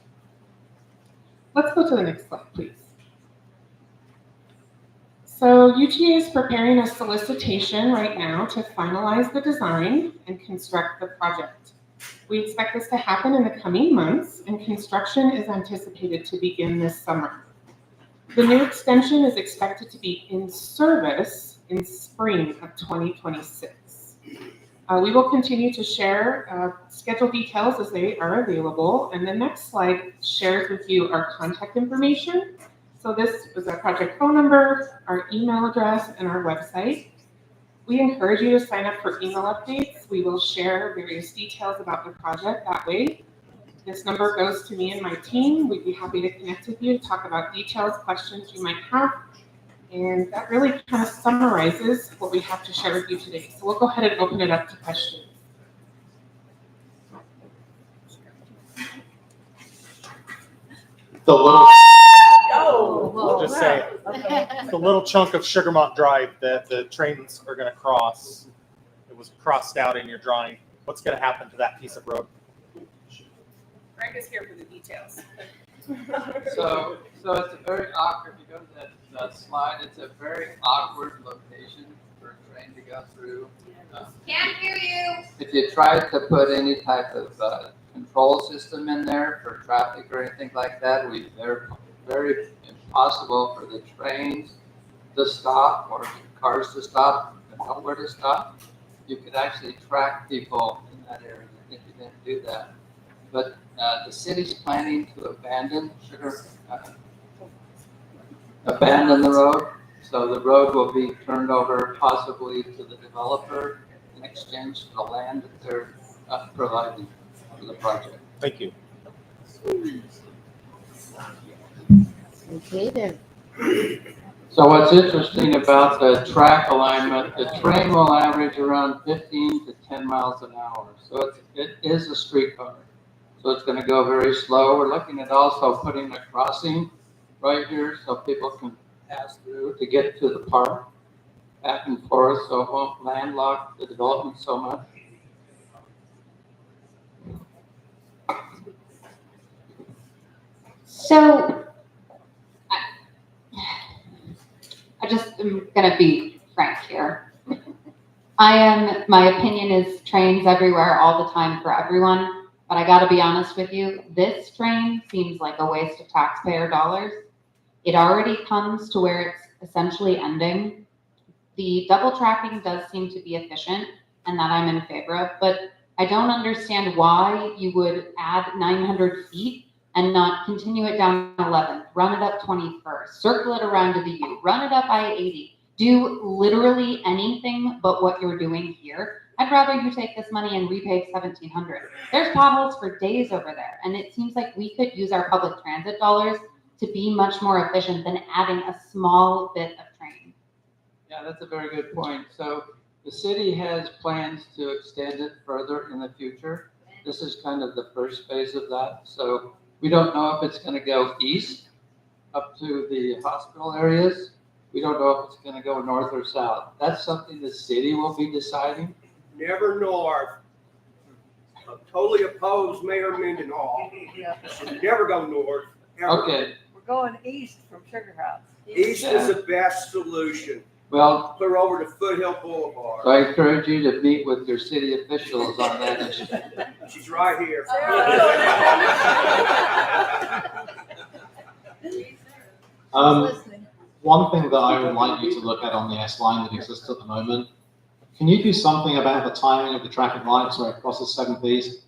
Let's go to the next slide, please. So UTA is preparing a solicitation right now to finalize the design and construct the project. We expect this to happen in the coming months, and construction is anticipated to begin this summer. The new extension is expected to be in service in spring of 2026. We will continue to share schedule details as they are available, and the next slide shares with you our contact information. So this is our project phone number, our email address, and our website. We encourage you to sign up for email updates. We will share various details about the project that way. This number goes to me and my team. We'd be happy to connect with you, talk about details, questions you might have. And that really kind of summarizes what we have to share with you today. So we'll go ahead and open it up to questions. The little, Oh, I'll just say it. The little chunk of Sugarmont Drive that the trains are going to cross, it was crossed out in your drawing. What's going to happen to that piece of road? Greg is here for the details. So it's a very awkward, if you go to that slide, it's a very awkward location for a train to go through. Can't hear you. If you try to put any type of control system in there for traffic or anything like that, they're very impossible for the trains to stop or cars to stop and know where to stop. You could actually track people in that area if you didn't do that. But the city's planning to abandon the road. So the road will be turned over possibly to the developer in exchange for the land that they're providing for the project. Thank you. Okay then. So what's interesting about the track alignment, the train will average around 15 to 10 miles an hour. So it is a streetcar. So it's going to go very slow. We're looking at also putting a crossing right here so people can pass through to get to the park back and forth, so it won't landlock the development so much. So, I just am gonna be frank here. My opinion is trains everywhere all the time for everyone, but I gotta be honest with you, this train seems like a waste of taxpayer dollars. It already comes to where it's essentially ending. The double tracking does seem to be efficient and that I'm in favor of, but I don't understand why you would add 900 feet and not continue it down 11th, run it up 21st, circle it around to the U, run it up I-80, do literally anything but what you're doing here. I'd rather you take this money and repave 1,700. There's potholes for days over there, and it seems like we could use our public transit dollars to be much more efficient than adding a small bit of train. Yeah, that's a very good point. So the city has plans to extend it further in the future. This is kind of the first phase of that. So we don't know if it's going to go east up to the hospital areas. We don't know if it's going to go north or south. That's something the city will be deciding. Never north. I'm totally opposed Mayor Mendenhall. Should never go north. Ever. Okay. We're going east from Sugar House. East is the best solution. Well, clear over to Foothill Boulevard. So I encourage you to meet with your city officials on that issue. She's right here. One thing that I would like you to look at on the S line that exists at the moment, can you do something about the timing of the traffic lights where it crosses 7th East?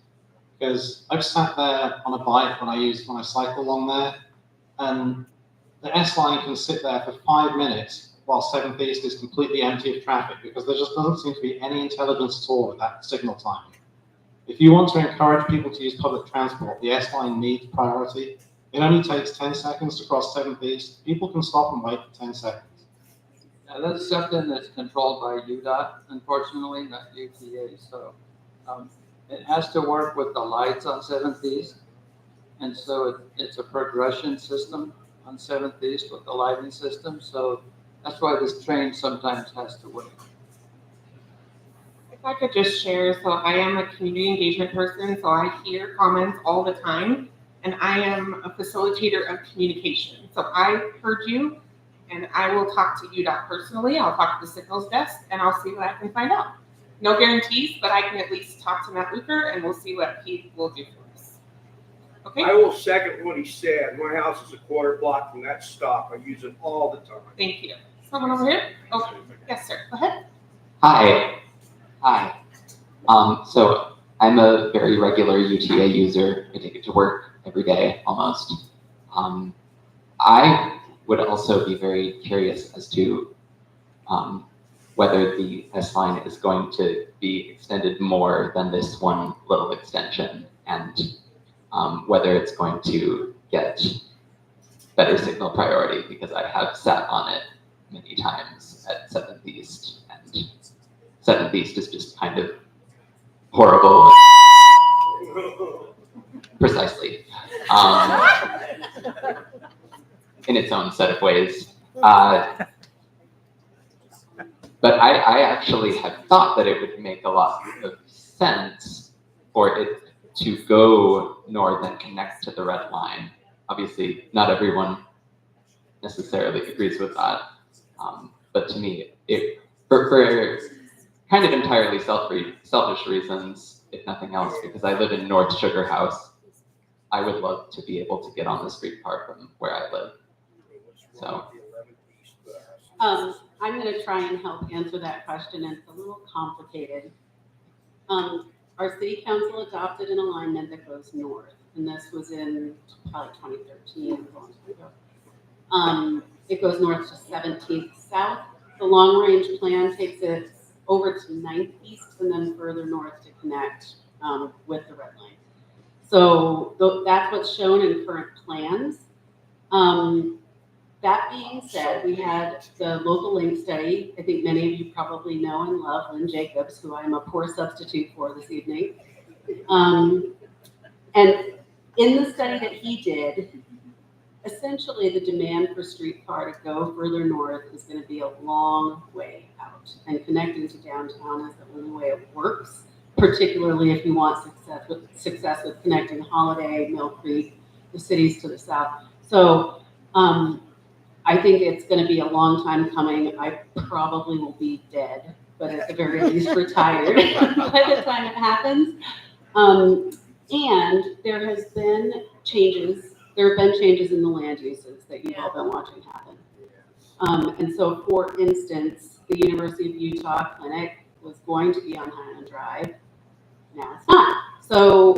Because I've sat there on a bike when I cycle along there, and the S line can sit there for 5 minutes while 7th East is completely empty of traffic, because there just doesn't seem to be any intelligence at all with that signal timing. If you want to encourage people to use public transport, the S line needs priority. It only takes 10 seconds to cross 7th East. People can stop and wait for 10 seconds. Now, that's something that's controlled by UDOT, unfortunately, not UTA. So it has to work with the lights on 7th East. And so it's a progression system on 7th East with the lighting system. So that's why this train sometimes has to wait. If I could just share, so I am a community engagement person, so I hear comments all the time, and I am a facilitator of communication. So I heard you, and I will talk to UDOT personally. I'll talk to the signals desk, and I'll see what I can find out. No guarantees, but I can at least talk to Matt Luker, and we'll see what he will do for us. Okay? I will second what he said. My house is a quarter block from that stop. I use it all the time. Thank you. Someone over here? Oh, yes, sir. Go ahead. Hi. So I'm a very regular UTA user. I take it to work every day, almost. I would also be very curious as to whether the S line is going to be extended more than this one little extension, and whether it's going to get better signal priority, because I have sat on it many times at 7th East, and 7th East is just kind of horrible. Precisely. In its own set of ways. But I actually have thought that it would make a lot of sense for it to go north and connect to the red line. Obviously, not everyone necessarily agrees with that. But to me, for kind of entirely selfish reasons, if nothing else, because I live in North Sugar House, I would love to be able to get on the street car from where I live. So. I'm going to try and help answer that question. It's a little complicated. Our city council adopted an alignment that goes north, and this was in probably 2013, a long time ago. It goes north to 17th South. The long-range plan takes it over to 9th East and then further north to connect with the red line. So that's what's shown in current plans. That being said, we had the local link study. I think many of you probably know and love Lynn Jacobs, who I am a poor substitute for this evening. And in the study that he did, essentially the demand for streetcar to go further north is going to be a long way out. And connecting to downtown is the only way it works, particularly if you want success with connecting Holiday, Mill Creek, the cities to the south. So I think it's going to be a long time coming. I probably will be dead, but at the very least retired by the time it happens. And there have been changes in the land uses that you've all been watching happen. And so, for instance, the University of Utah Clinic was going to be on Highland Drive. Now it's not. So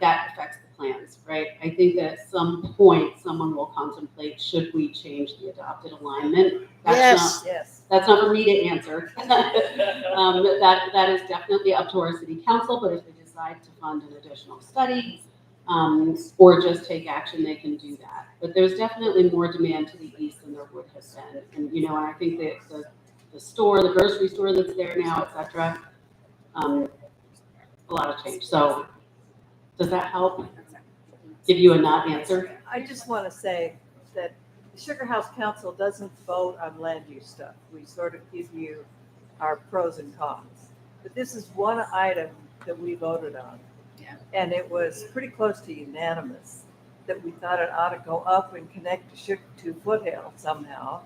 that affects the plans, right? I think that at some point, someone will contemplate, should we change the adopted alignment? That's not for me to answer. That is definitely up to our city council, but if they decide to fund an additional study or just take action, they can do that. But there's definitely more demand to the east than there would have been. And, and I think that the store, the grocery store that's there now, et cetera, a lot of change. So does that help give you a not answer? I just want to say that the Sugar House Council doesn't vote on land use stuff. We sort of give you our pros and cons. But this is one item that we voted on. Yeah. And it was pretty close to unanimous that we thought it ought to go up and connect to Foothill somehow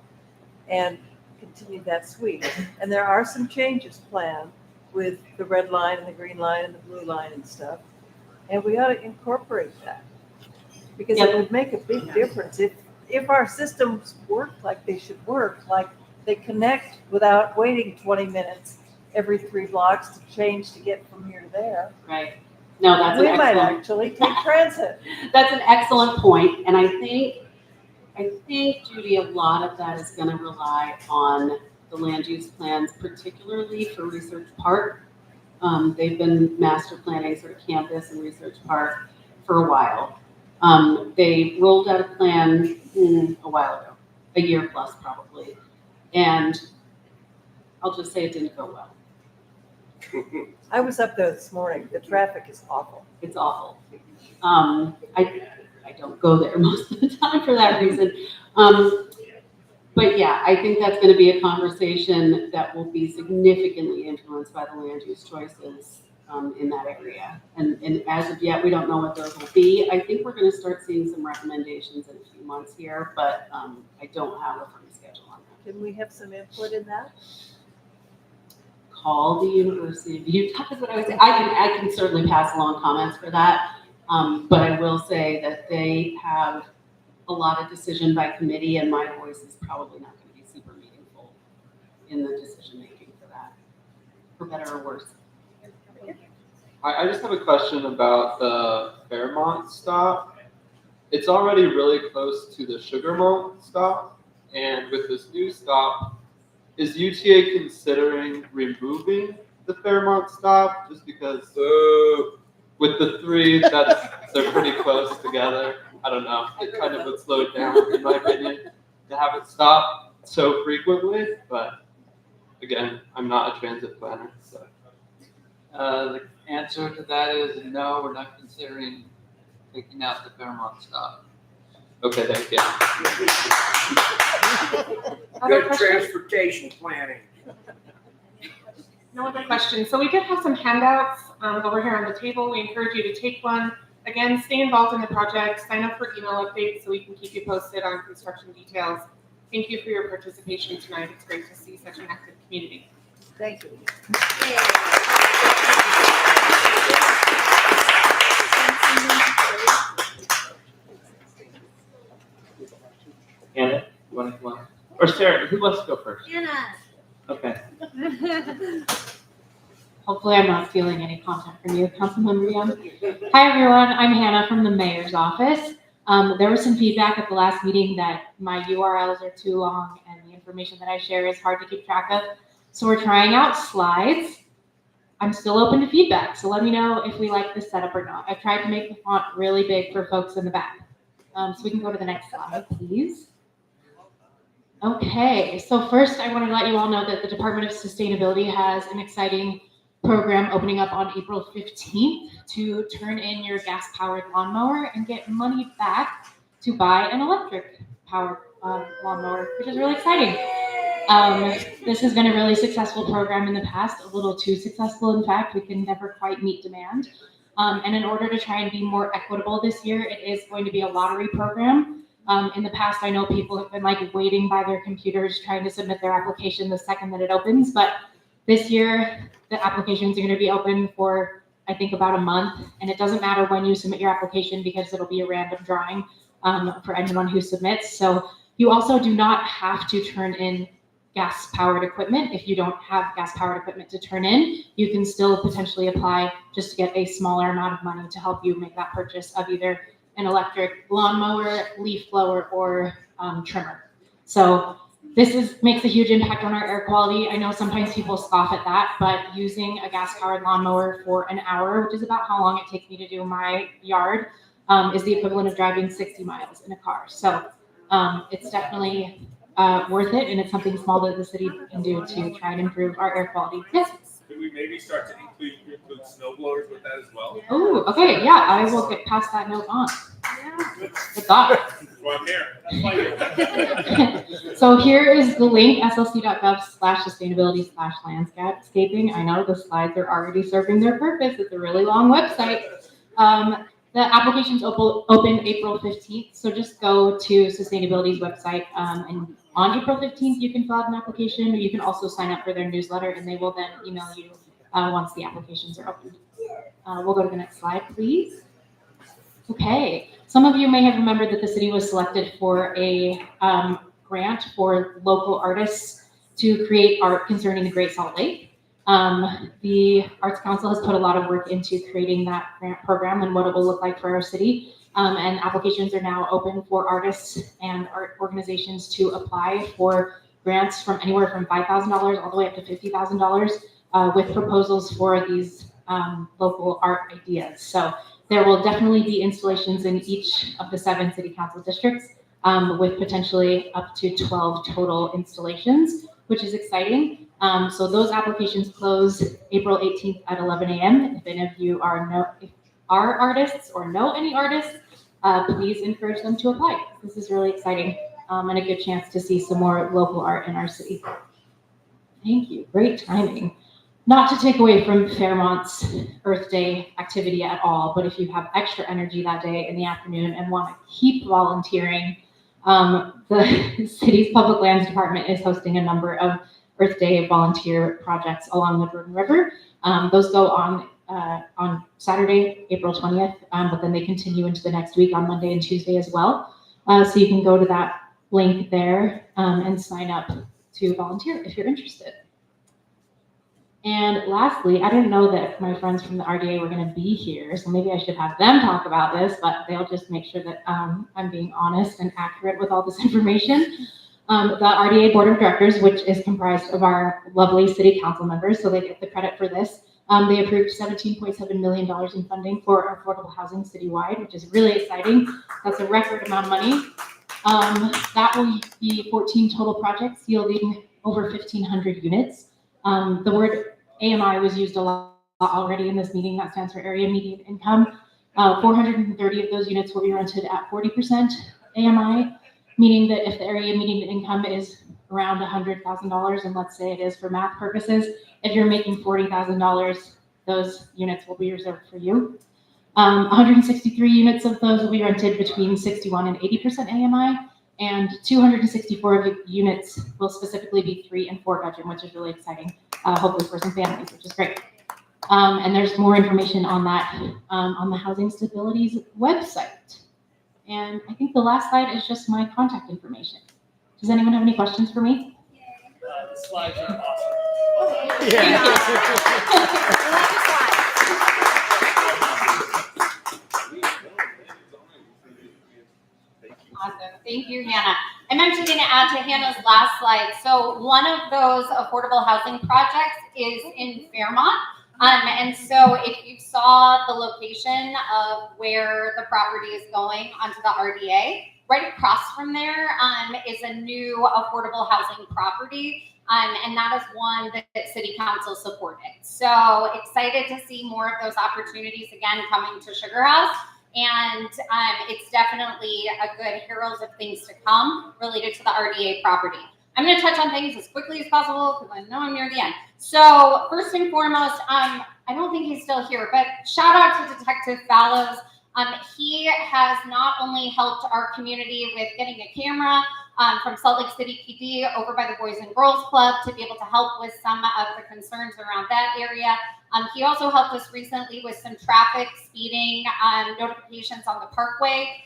and continue that sweep. And there are some changes planned with the red line and the green line and the blue line and stuff. And we ought to incorporate that because it would make a big difference if our systems work like they should work, like they connect without waiting 20 minutes every 3 blocks to change to get from here to there. Right. No, that's an excellent. We might actually take transit. That's an excellent point, and I think Judy, a lot of that is going to rely on the land use plans, particularly for Research Park. They've been master planning sort of campus and Research Park for a while. They rolled out a plan a while ago, a year plus probably, and I'll just say it didn't go well. I was up there this morning. The traffic is awful. It's awful. I don't go there most of the time for that reason. But yeah, I think that's going to be a conversation that will be significantly influenced by the land use choices in that area. And as of yet, we don't know what those will be. I think we're going to start seeing some recommendations in a few months here, but I don't have a firm schedule on that. Can we have some input in that? Call the University of Utah is what I would say. I can certainly pass along comments for that, but I will say that they have a lot of decision by committee, and my voice is probably not going to be super meaningful in the decision making for that, for better or worse. I just have a question about the Fairmont stop. It's already really close to the Sugarmont stop, and with this new stop, is UTA considering removing the Fairmont stop just because with the three they're pretty close together? I don't know. It kind of would slow it down, in my opinion, to have it stop so frequently. But again, I'm not a transit planner, so. The answer to that is no, we're not considering taking out the Fairmont stop. Okay, thank you. Good transportation planning. No other questions. So we did have some handouts over here on the table. We encourage you to take one. Again, stay involved in the project. Sign up for email updates so we can keep you posted on construction details. Thank you for your participation tonight. It's great to see such an active community. Thank you. Anna, you want to come on? Or Sarah, who wants to go first? Anna. Okay. Hopefully I'm not stealing any content from you, Councilmember Young. Hi, everyone. I'm Hannah from the mayor's office. There was some feedback at the last meeting that my URLs are too long and the information that I share is hard to keep track of. So we're trying out slides. I'm still open to feedback, so let me know if we like this setup or not. I've tried to make the font really big for folks in the back. So we can go to the next slide, please. Okay, so first I want to let you all know that the Department of Sustainability has an exciting program opening up on April 15th to turn in your gas-powered lawnmower and get money back to buy an electric-powered lawnmower, which is really exciting. This has been a really successful program in the past, a little too successful, in fact. We can never quite meet demand. And in order to try and be more equitable this year, it is going to be a lottery program. In the past, I know people have been like waiting by their computers trying to submit their application the second that it opens, but this year the applications are going to be open for, I think, about a month, and it doesn't matter when you submit your application because it'll be a random drawing for anyone who submits. So you also do not have to turn in gas-powered equipment. If you don't have gas-powered equipment to turn in, you can still potentially apply just to get a smaller amount of money to help you make that purchase of either an electric lawnmower, leaf blower, or trimmer. So this makes a huge impact on our air quality. I know sometimes people scoff at that, but using a gas-powered lawnmower for an hour, which is about how long it takes me to do my yard, is the equivalent of driving 60 miles in a car. So it's definitely worth it, and it's something small that the city can do to try and improve our air quality. Yes? Could we maybe start to include snow blowers with that as well? Oh, okay, yeah, I will get past that note on. Good thought. That's why I'm here. That's why you're here. So here is the link, slc.gov/sustainability/landscaping. I know the slides are already serving their purpose. It's a really long website. The application's open April 15th, so just go to Sustainability's website, and on April 15th, you can fill out an application, or you can also sign up for their newsletter, and they will then email you once the applications are opened. We'll go to the next slide, please. Okay, some of you may have remembered that the city was selected for a grant for local artists to create art concerning the Great Salt Lake. The Arts Council has put a lot of work into creating that grant program and what it will look like for our city. And applications are now open for artists and art organizations to apply for grants from anywhere from $5,000 all the way up to $50,000 with proposals for these local art ideas. So there will definitely be installations in each of the 7 city council districts with potentially up to 12 total installations, which is exciting. So those applications close April 18th at 11 a.m. If any of you are artists or know any artists, please encourage them to apply. This is really exciting and a good chance to see some more local art in our city. Thank you. Great timing. Not to take away from Fairmont's Earth Day activity at all, but if you have extra energy that day in the afternoon and want to keep volunteering, the city's public lands department is hosting a number of Earth Day volunteer projects along the Jordan River. Those go on Saturday, April 20th, but then they continue into the next week on Monday and Tuesday as well. So you can go to that link there and sign up to volunteer if you're interested. And lastly, I didn't know that my friends from the RDA were going to be here, so maybe I should have them talk about this, but they'll just make sure that I'm being honest and accurate with all this information. The RDA Board of Directors, which is comprised of our lovely city council members, so they get the credit for this. They approved $17.7 million in funding for affordable housing citywide, which is really exciting. That's a record amount of money. That will be 14 total projects yielding over 1,500 units. The word AMI was used a lot already in this meeting. That stands for Area Median Income. 430 of those units will be rented at 40% AMI, meaning that if the area median income is around $100,000, and let's say it is for math purposes, if you're making $40,000, those units will be reserved for you. 163 units of those will be rented between 61 and 80% AMI, and 264 of the units will specifically be 3 and 4 bedroom, which is really exciting, hopefully for some families, which is great. And there's more information on that on the Housing Stability's website. And I think the last slide is just my contact information. Does anyone have any questions for me? The slides are awesome. Awesome. Thank you, Hannah. I'm actually going to add to Hannah's last slide. So one of those affordable housing projects is in Fairmont. And so if you saw the location of where the property is going onto the RDA, right across from there is a new affordable housing property. And that is one that City Council supported. So excited to see more of those opportunities again coming to Sugar House. And it's definitely a good herald of things to come related to the RDA property. I'm going to touch on things as quickly as possible because I know I'm near the end. So first and foremost, I don't think he's still here, but shout out to Detective Fallows. He has not only helped our community with getting a camera from Salt Lake City PD over by the Boys and Girls Club to be able to help with some of the concerns around that area. He also helped us recently with some traffic speeding notifications on the Parkway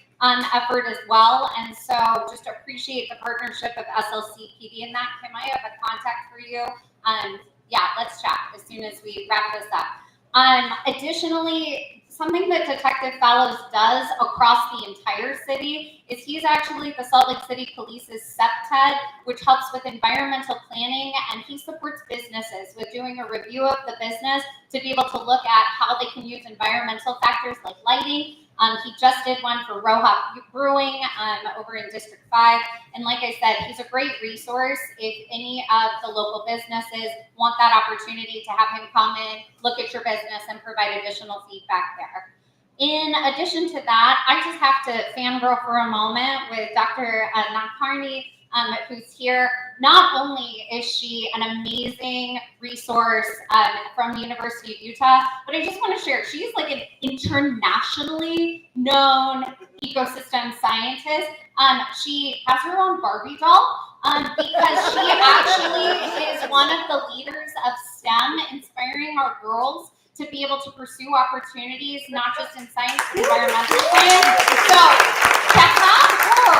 effort as well. And so just appreciate the partnership of SLC PD in that. Kim, I have a contact for you. Yeah, let's chat as soon as we wrap this up. Additionally, something that Detective Fallows does across the entire city is he's actually the Salt Lake City Police's SEPTED, which helps with environmental planning, and he supports businesses with doing a review of the business to be able to look at how they can use environmental factors like lighting. He just did one for Rohop Brewing over in District 5. And like I said, he's a great resource if any of the local businesses want that opportunity to have him come in, look at your business, and provide additional feedback there. In addition to that, I just have to fangirl for a moment with Dr. Nadkarni, who's here. Not only is she an amazing resource from the University of Utah, but I just want to share, she's like an internationally known ecosystem scientist. She has her own Barbie doll because she actually is one of the leaders of STEM, inspiring our girls to be able to pursue opportunities, not just in science, but environmental science. So to have her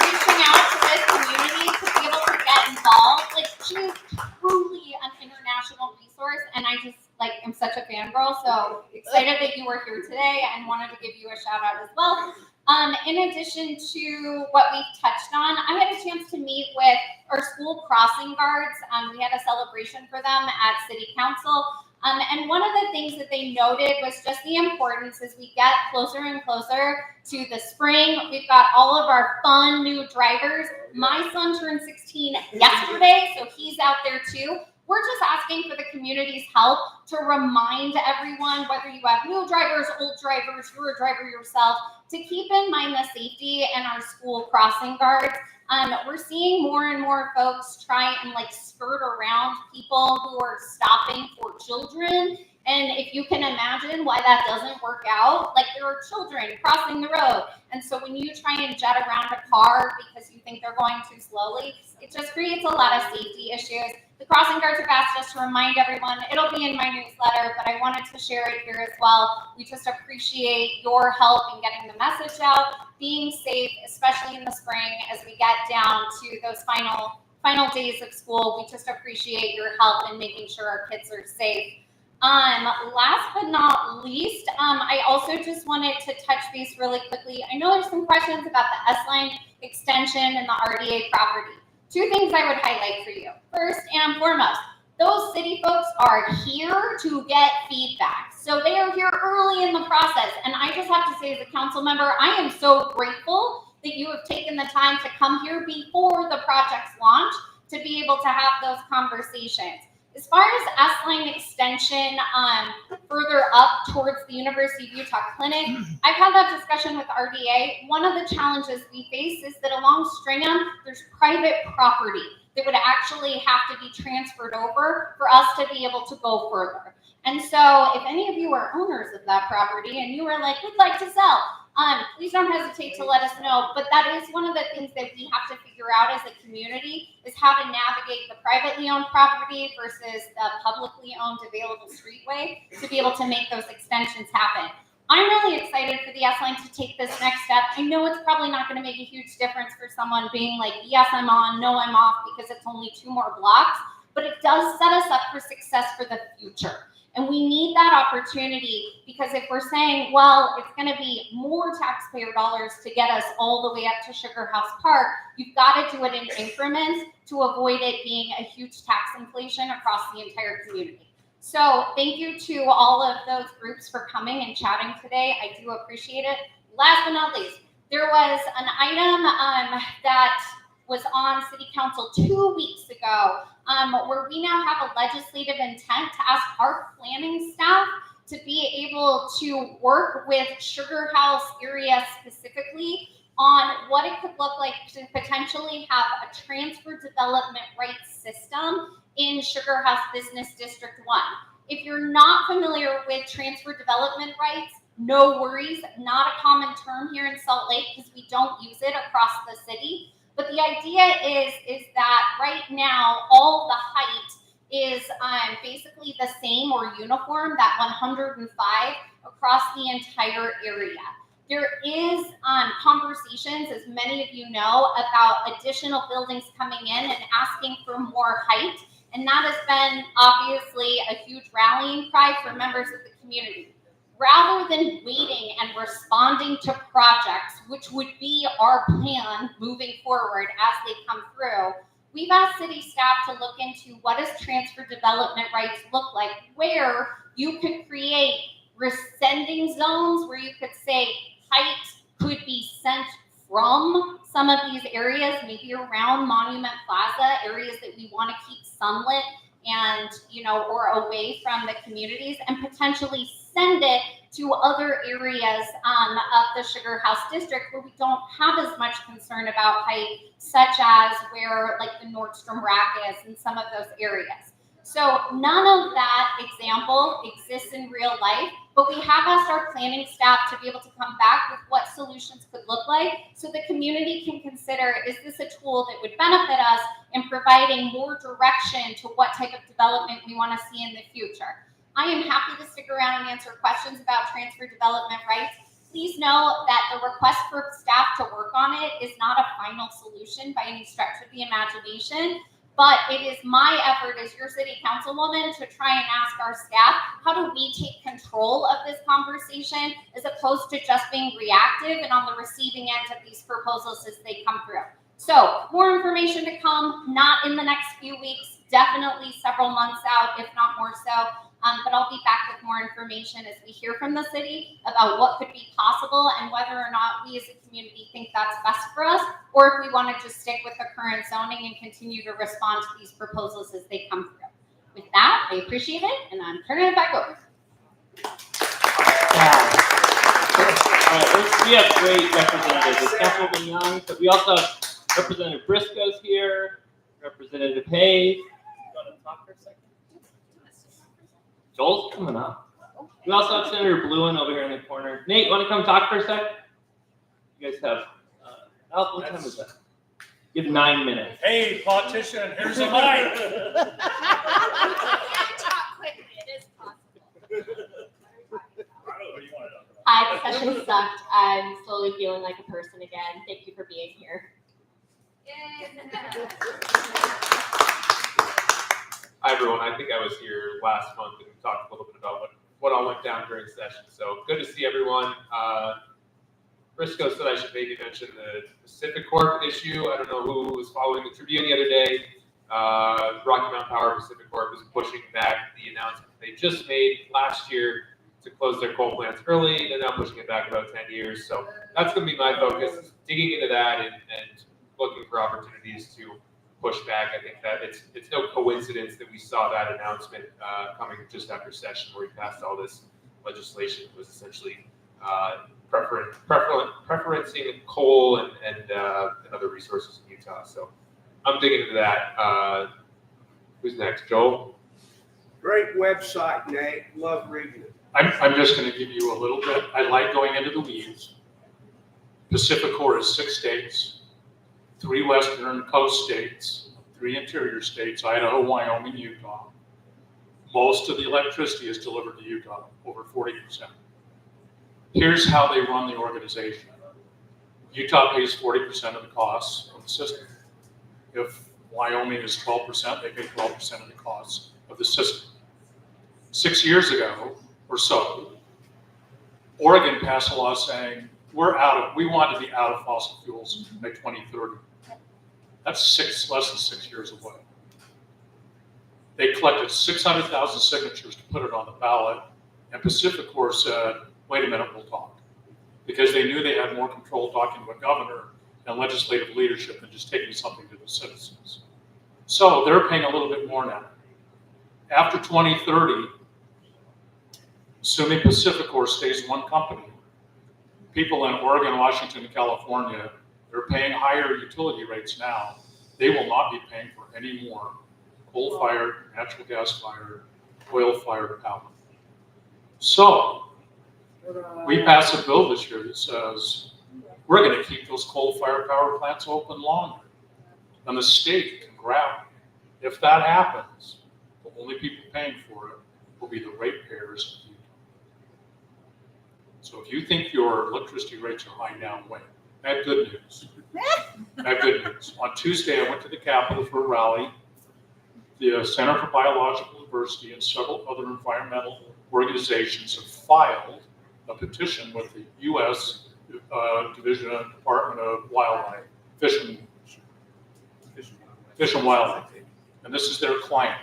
reaching out to this community to be able to get involved, like she is truly an international resource, and I just am such a fangirl. So excited that you were here today and wanted to give you a shout out as well. In addition to what we've touched on, I had a chance to meet with our school crossing guards. We had a celebration for them at City Council. And one of the things that they noted was just the importance as we get closer and closer to the spring. We've got all of our fun new drivers. My son turned 16 yesterday, so he's out there too. We're just asking for the community's help to remind everyone, whether you have new drivers, old drivers, you're a driver yourself, to keep in mind the safety and our school crossing guards. We're seeing more and more folks try and skirt around people who are stopping for children. And if you can imagine why that doesn't work out, there are children crossing the road. And so when you try and jet around a car because you think they're going too slowly, it just creates a lot of safety issues. The crossing guards have asked us to remind everyone. It'll be in my newsletter, but I wanted to share it here as well. We just appreciate your help in getting the message out, being safe, especially in the spring as we get down to those final days of school. We just appreciate your help in making sure our kids are safe. Last but not least, I also just wanted to touch base really quickly. I know there's some questions about the S-line extension and the RDA property. Two things I would highlight for you. First and foremost, those city folks are here to get feedback. So they are here early in the process. And I just have to say, as a council member, I am so grateful that you have taken the time to come here before the project's launch to be able to have those conversations. As far as S-line extension further up towards the University of Utah Clinic, I've had that discussion with RDA. One of the challenges we face is that along Stringham, there's private property that would actually have to be transferred over for us to be able to go further. And so if any of you are owners of that property and you are like, we'd like to sell, please don't hesitate to let us know. But that is one of the things that we have to figure out as a community is how to navigate the privately owned property versus the publicly owned available streetway to be able to make those extensions happen. I'm really excited for the S-Line to take this next step. I know it's probably not going to make a huge difference for someone being like, yes, I'm on, no, I'm off, because it's only 2 more blocks, but it does set us up for success for the future. And we need that opportunity because if we're saying, well, it's going to be more taxpayer dollars to get us all the way up to Sugar House Park, you've got to do it in increments to avoid it being a huge tax inflation across the entire community. So thank you to all of those groups for coming and chatting today. I do appreciate it. Last but not least, there was an item that was on City Council 2 weeks ago where we now have a legislative intent to ask our planning staff to be able to work with Sugar House area specifically on what it could look like to potentially have a transfer development rights system in Sugar House Business District 1. If you're not familiar with transfer development rights, no worries, not a common term here in Salt Lake because we don't use it across the city. But the idea is that right now, all the height is basically the same or uniform, that 105 across the entire area. There is conversations, as many of you know, about additional buildings coming in and asking for more height. And that has been obviously a huge rallying cry for members of the community. Rather than waiting and responding to projects, which would be our plan moving forward as they come through, we've asked city staff to look into what does transfer development rights look like, where you could create rescinding zones, where you could say height could be sent from some of these areas, maybe around Monument Plaza, areas that we want to keep sunlit and, or away from the communities, and potentially send it to other areas of the Sugar House District where we don't have as much concern about height, such as where like the Nordstrom Rack is and some of those areas. So none of that example exists in real life, but we have asked our planning staff to be able to come back with what solutions could look like so the community can consider, is this a tool that would benefit us in providing more direction to what type of development we want to see in the future. I am happy to stick around and answer questions about transfer development rights. Please know that the request for staff to work on it is not a final solution by any stretch of the imagination, but it is my effort as your city councilwoman to try and ask our staff, how do we take control of this conversation as opposed to just being reactive and on the receiving end of these proposals as they come through. So more information to come, not in the next few weeks, definitely several months out, if not more so. But I'll be back with more information as we hear from the city about what could be possible and whether or not we as a community think that's best for us, or if we want to just stick with the current zoning and continue to respond to these proposals as they come through. With that, I appreciate it, and I'm turning it back over. All right, we have great representatives. Councilwoman Young, but we also have Representative Briscoe's here, Representative Hayes. You want to talk for a second? Joel's coming up. We also have Senator Bluen over here in the corner. Nate, you want to come talk for a sec? You guys have, what time is that? You have 9 minutes. Hey, politician, here's a mic. Talk quickly, it is possible. Hi, the session sucked. I'm slowly feeling like a person again. Thank you for being here. Hi everyone, I think I was here last month and we talked a little bit about what all went down during session. So good to see everyone. Briscoe said I should maybe mention the Pacific Corp issue. I don't know who was following the Tribune the other day. Rocky Mountain Power Pacific Corp is pushing back the announcement they just made last year to close their coal plants early. They're now pushing it back about 10 years. So that's going to be my focus, digging into that and looking for opportunities to push back. I think that it's no coincidence that we saw that announcement coming just after session where we passed all this legislation. It was essentially preferencing coal and other resources in Utah. So I'm digging into that. Who's next? Joel? Great website, Nate. Love reading it. I'm just going to give you a little bit. I like going into the weeds. Pacificor is 6 states, 3 western coast states, 3 interior states, Idaho, Wyoming, Utah. Most of the electricity is delivered to Utah, over 40%. Here's how they run the organization. Utah pays 40% of the costs of the system. If Wyoming is 12%, they pay 12% of the costs of the system. 6 years ago or so, Oregon passed a law saying we want to be out of fossil fuels by 2030. That's less than 6 years away. They collected 600,000 signatures to put it on the ballot, and Pacificor said, wait a minute, we'll talk. Because they knew they had more control talking to a governor and legislative leadership than just taking something to the citizens. So they're paying a little bit more now. After 2030, assuming Pacificor stays one company, people in Oregon, Washington, and California, they're paying higher utility rates now. They will not be paying for any more coal-fired, natural gas-fired, oil-fired power. So we passed a bill this year that says we're going to keep those coal-fired power plants open longer. And the state can grab it. If that happens, the only people paying for it will be the ratepayers of Utah. So if you think your electricity rates are high now, wait. I have good news. I have good news. On Tuesday, I went to the Capitol for a rally. The Center for Biological Diversity and several other environmental organizations have filed a petition with the U.S. Department of Wildlife, Fish and Wildlife. And this is their claim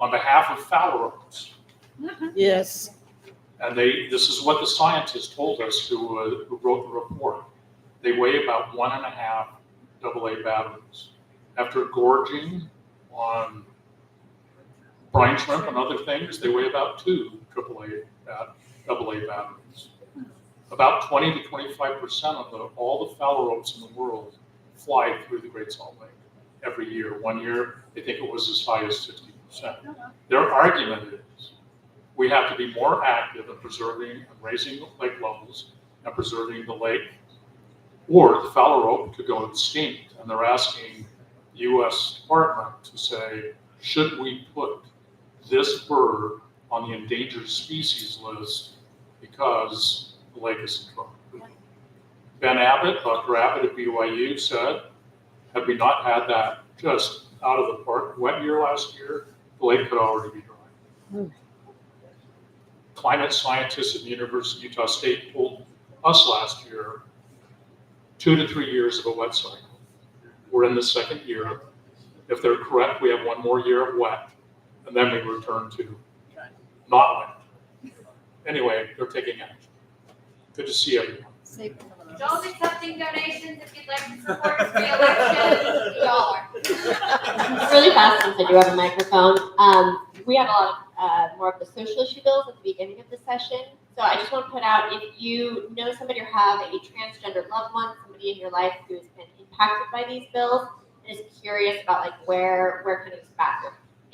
on behalf of phalaropes oaks. Yes. And this is what the scientists told us who wrote the report. They weigh about 1.5 AA batteries. After gorging on brine shrimp and other things, they weigh about 2 AA batteries. About 20 to 25% of all the phalaropes in the world fly through the Great Salt Lake every year. One year, they think it was as high as 60%. Their argument is we have to be more active in preserving and raising lake levels and preserving the lake, or the phalarope could go extinct. And they're asking the U.S. Department to say, should we put this bird on the endangered species list because the lake is in trouble? Ben Abbott, Dr. Abbott at BYU said, had we not had that just out of the park wet year last year, the lake could already be dry. Climate scientists at the University of Utah State told us last year 2 to 3 years of a wet cycle. We're in the 2nd year. If they're correct, we have 1 more year of wet, and then we return to not wet. Anyway, they're taking action. Good to see everyone. Joel's accepting donations if you'd like to support his re-election. Y'all are. Really fast, since I do have a microphone. We have a lot of more of the social issue bills at the beginning of the session. So I just want to put out, if you know somebody or have a transgender loved one, somebody in your life who has been impacted by these bills and is curious about like where can it get back.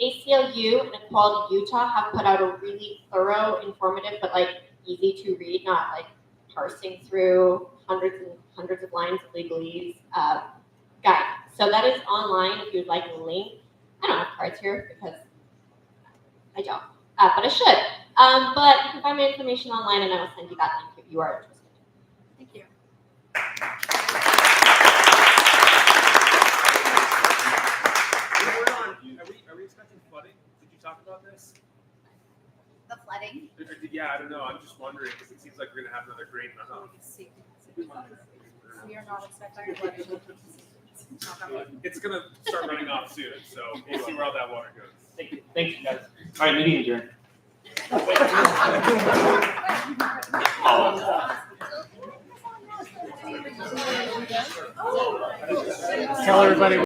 ACLU and Equality Utah have put out a really thorough, informative, but like easy to read, not like parsing through hundreds and hundreds of lines of legalese guide. So that is online if you would like a link. I don't have cards here because I don't, but I should. But you can find my information online and I will send you that link if you are interested. Thank you. We're on Are we expecting flooding? Did you talk about this? The flooding. Yeah, I don't know. I'm just wondering because it seems like we're gonna have another great run. We are not expecting flooding. It's gonna start running off soon, so we'll see where all that water goes. Thank you, guys. All right, meeting adjourned. Tell everybody